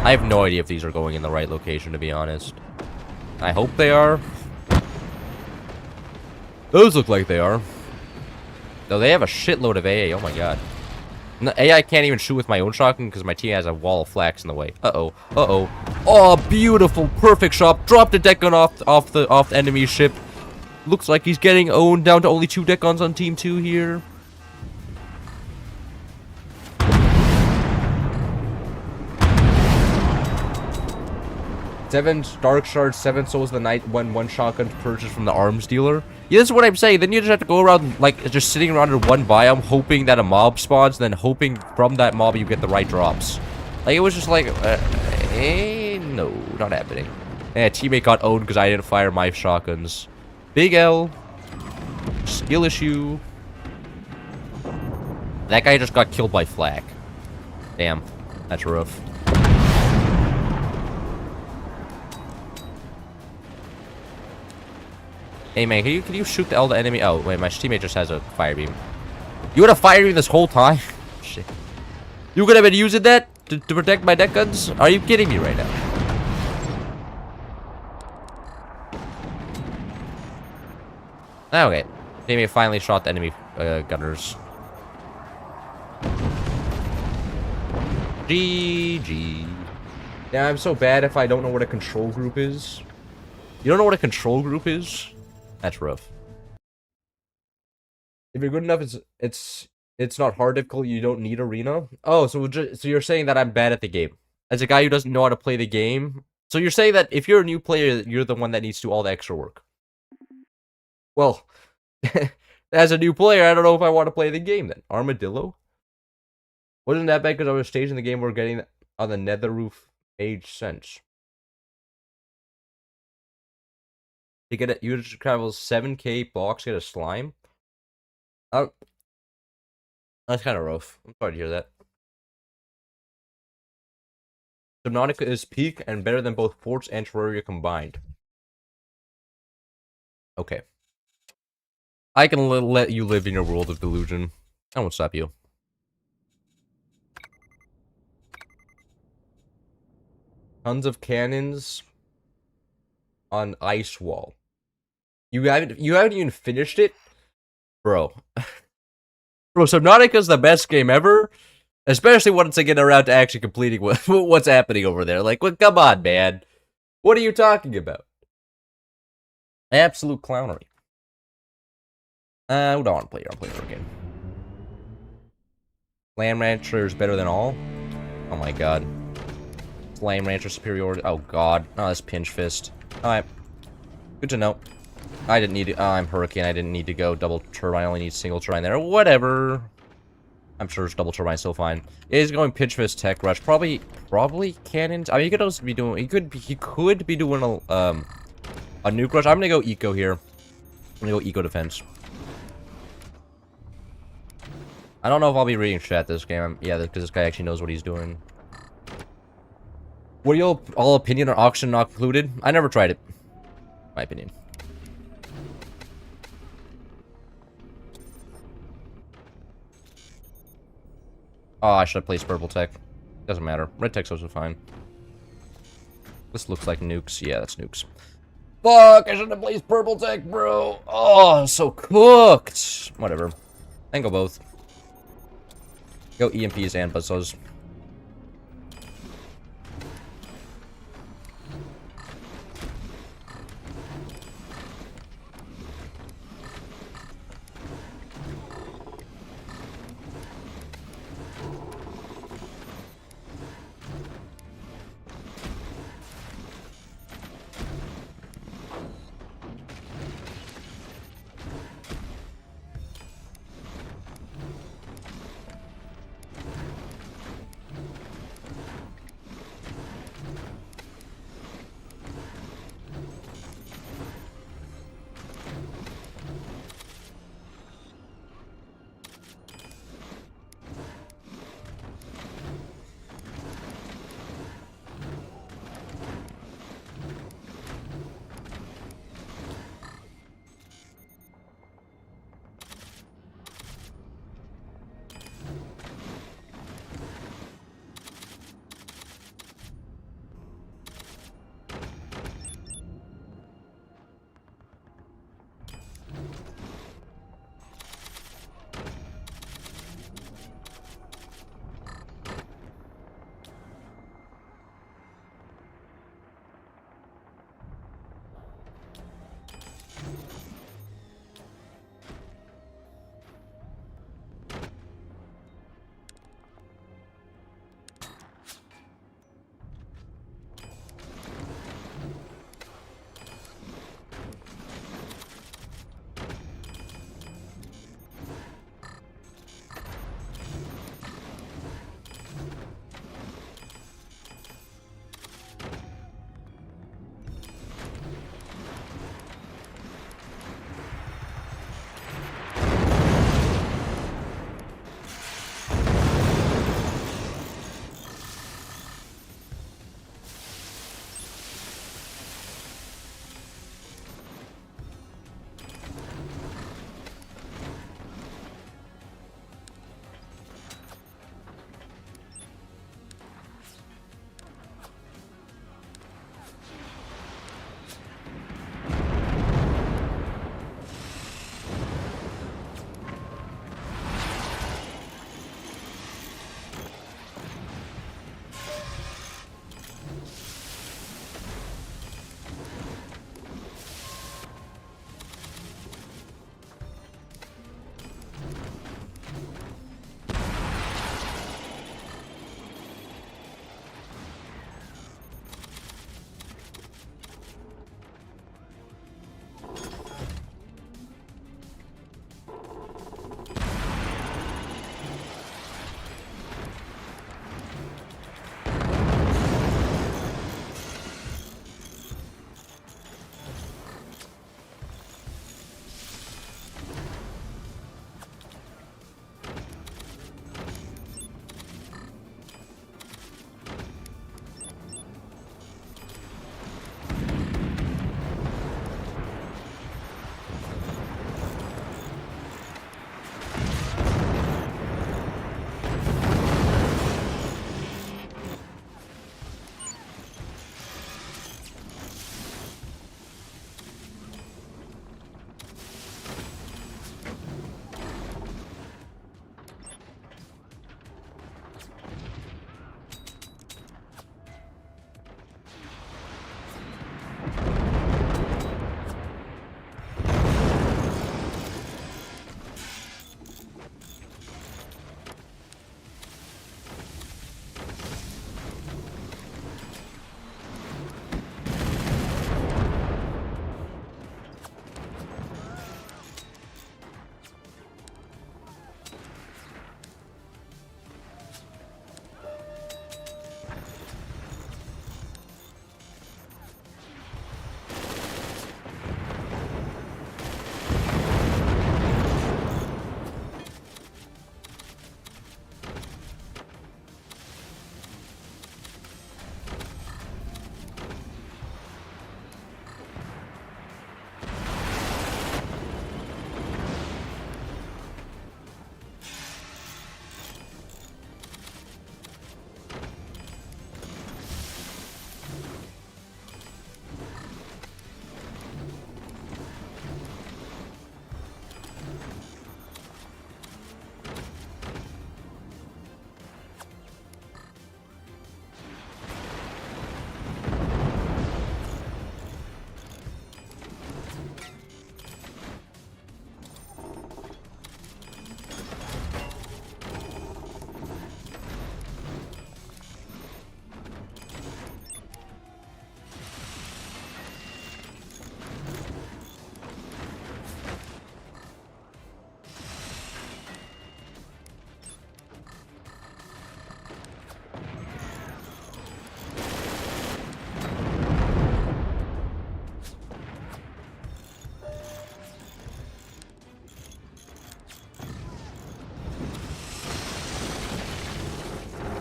I have no idea if these are going in the right location, to be honest. I hope they are. Those look like they are. Though they have a shitload of AA. Oh my god. No, AI can't even shoot with my own shotgun because my team has a wall of flax in the way. Uh-oh. Uh-oh. Oh, beautiful. Perfect shot. Drop the deck gun off the enemy ship. Looks like he's getting owned down to only 2 deck guns on team 2 here. Seven Dark Shards, 7 Souls of the Night, one shotgun purchased from the arms dealer. Yeah, this is what I'm saying. Then you just have to go around, like, just sitting around in one biome, hoping that a mob spawns, then hoping from that mob you get the right drops. Like, it was just like, no, not happening. And a teammate got owned because I didn't fire my shotguns. Big L. Skill issue. That guy just got killed by flak. Damn, that's rough. Hey man, can you shoot the enemy? Oh wait, my teammate just has a fire beam. You had a fire beam this whole time? Shit. You could have been using that to protect my deck guns? Are you kidding me right now? Okay. Teammate finally shot the enemy gunners. GG. Yeah, I'm so bad if I don't know what a control group is. You don't know what a control group is? That's rough. If you're good enough, it's not hard difficult. You don't need arena. Oh, so you're saying that I'm bad at the game as a guy who doesn't know how to play the game. So you're saying that if you're a new player, you're the one that needs to do all the extra work. Well, as a new player, I don't know if I want to play the game then. Armadillo? Wasn't that bad because I was staging the game we're getting on the nether roof made sense. To get it, you just travel 7k blocks to get a slime. That's kind of rough. I'm sorry to hear that. Subnautica is peak and better than both Forts and Terraria combined. Okay. I can let you live in your world of delusion. I won't stop you. Tons of cannons on ice wall. You haven't even finished it? Bro. Bro, Subnautica's the best game ever. Especially once I get around to actually completing what's happening over there. Like, well, come on, man. What are you talking about? Absolute clownery. We don't want to play here. I'll play for a game. Slam Rancher is better than all? Oh my god. Slam Rancher superiority. Oh god. Oh, that's Pinch Fist. Alright. Good to know. I didn't need to. Oh, I'm Hurricane. I didn't need to go double turbine. I only need single turbine there. Whatever. I'm sure double turbine still fine. Yeah, he's going Pinch Fist, Tech Rush. Probably cannons. I mean, he could also be doing. He could be doing a nuke rush. I'm gonna go eco here. I'm gonna go eco defense. I don't know if I'll be reading chat this game. Yeah, because this guy actually knows what he's doing. What are your all opinion on auction not concluded? I never tried it. My opinion. Oh, I should have placed purple tech. Doesn't matter. Red tech's also fine. This looks like nukes. Yeah, that's nukes. Fuck! I should have placed purple tech, bro. Oh, I'm so cooked. Whatever. I can go both. Go EMPs and buzzsaws.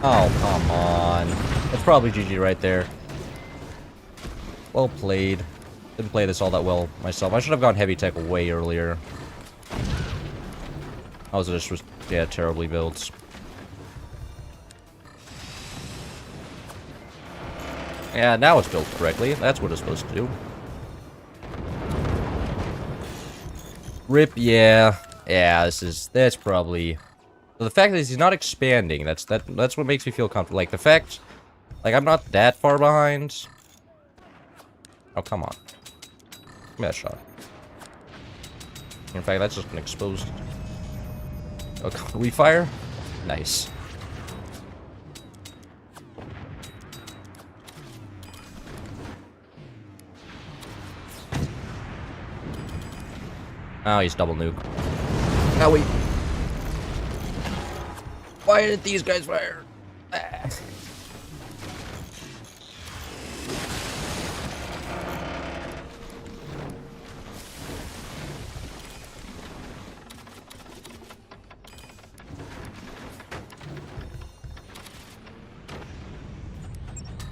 Oh, come on. That's probably GG right there. Well played. Didn't play this all that well myself. I should have gone heavy tech way earlier. I was just, yeah, terribly built. Yeah, now it's built correctly. That's what it's supposed to do. Rip, yeah. Yeah, that's probably... So the fact that he's not expanding, that's what makes me feel comfortable. Like, the fact... Like, I'm not that far behind. Oh, come on. Give me that shot. In fact, that's just been exposed. Oh, can we fire? Nice. Oh, he's double nuke. Oh, wait. Why did these guys fire? Ah.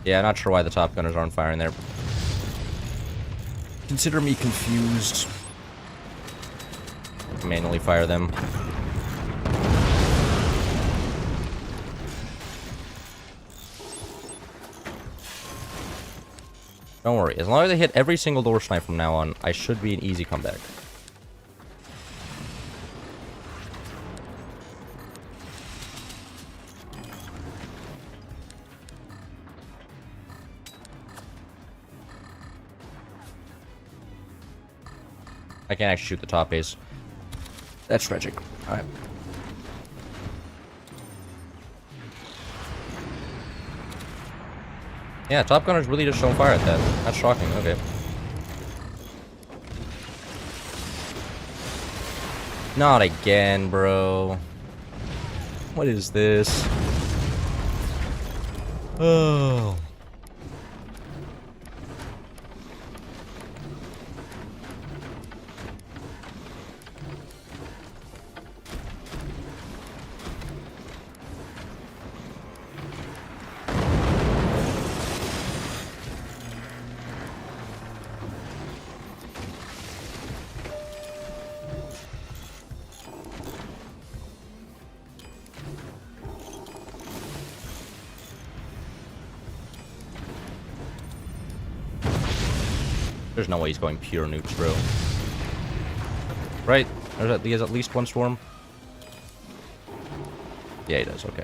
Yeah, not sure why the top gunners aren't firing there. Consider me confused. Manually fire them. Don't worry, as long as I hit every single door snipe from now on, I should be an easy comeback. I can't actually shoot the top base. That's tragic. Alright. Yeah, Top Gunner's really just showing fire at that. That's shocking, okay. Not again, bro. What is this? Oh. There's no way he's going pure nukes, bro. Right? He has at least one swarm? Yeah, he does, okay.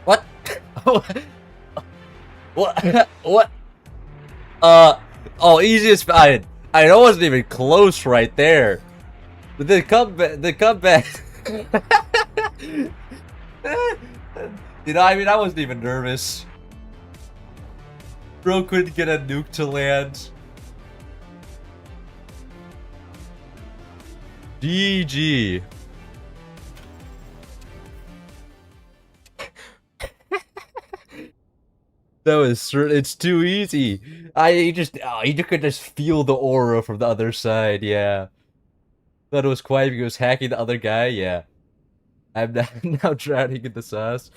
What? What? What? Oh, easiest. I know it wasn't even close right there. But the comeback. You know, I mean, I wasn't even nervous. Bro couldn't get a nuke to land. GG. That was certain. It's too easy. You could just feel the aura from the other side. Yeah. Thought it was quiet because he was hacking the other guy. Yeah. I'm now drowning in the sauce.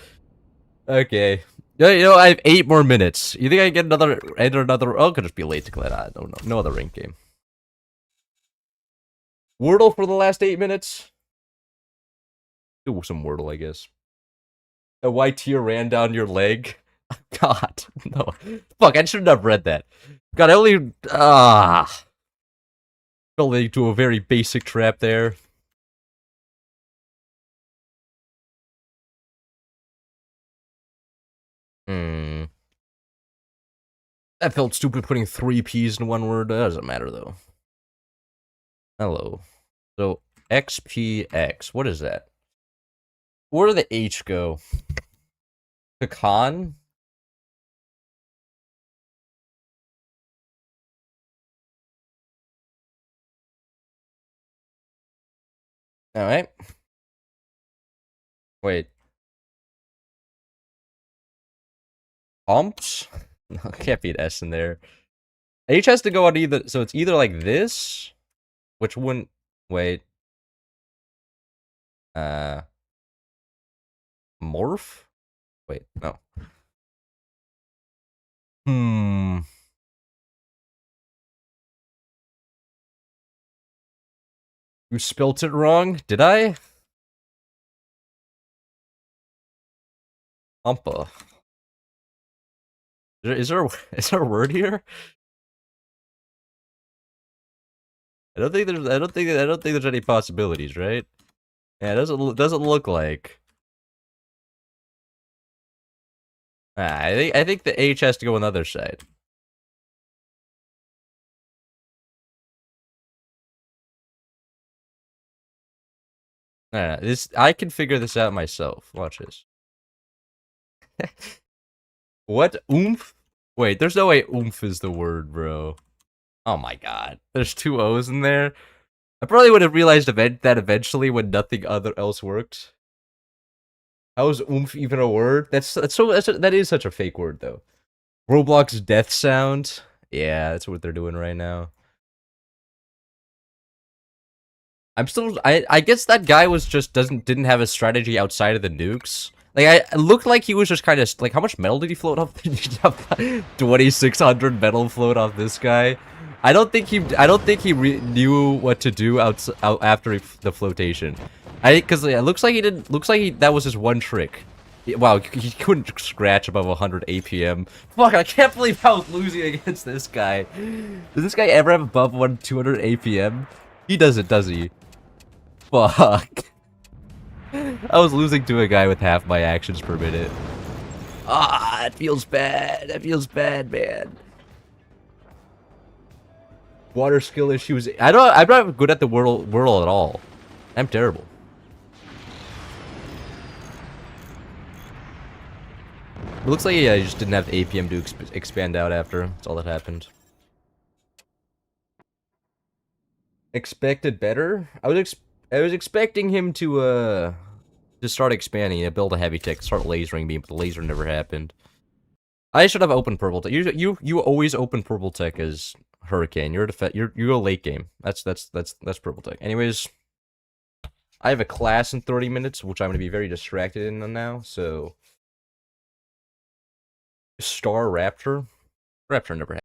Okay. Yeah, I have 8 more minutes. You think I can get enter another? Oh, it could just be late to glad. I don't know. No other rank game. Wordle for the last 8 minutes. Do some Wordle, I guess. A white tear ran down your leg. God, no. Fuck, I shouldn't have read that. God, I only fell into a very basic trap there. That felt stupid putting 3 P's in one word. That doesn't matter, though. Hello. So, XPX. What is that? Where did the H go? Pecan? Alright. Wait. Umps? No, can't be an S in there. H has to go on either, so it's either like this, which wouldn't, wait. Morph? Wait, no. You spelt it wrong? Did I? Umpa. Is there a word here? I don't think there's any possibilities, right? Yeah, it doesn't look like. I think the H has to go on the other side. I can figure this out myself. Watch this. What oomph? Wait, there's no way oomph is the word, bro. Oh my god. There's 2 O's in there. I probably would have realized that eventually when nothing else worked. How is oomph even a word? That is such a fake word though. Roblox death sound. Yeah, that's what they're doing right now. I guess that guy was just didn't have a strategy outside of the nukes. Like it looked like he was just kind of like, how much metal did he float off? 2,600 metal float off this guy. I don't think he knew what to do out after the flotation. Because it looks like that was his one trick. Wow, he couldn't scratch above 100 APM. Fuck, I can't believe I was losing against this guy. Does this guy ever have above 200 APM? He doesn't, does he? Fuck. I was losing to a guy with half my actions per minute. Ah, it feels bad. That feels bad, man. Water skill issues. I'm not good at the Wordle at all. I'm terrible. It looks like I just didn't have the APM to expand out after. That's all that happened. Expected better? I was expecting him to start expanding and build a heavy tech, start lasering me, but the laser never happened. I should have opened purple tech. You always open purple tech as Hurricane. You go late game. That's purple tech. Anyways, I have a class in 30 minutes, which I'm gonna be very distracted in now. So, Star Raptor never happened.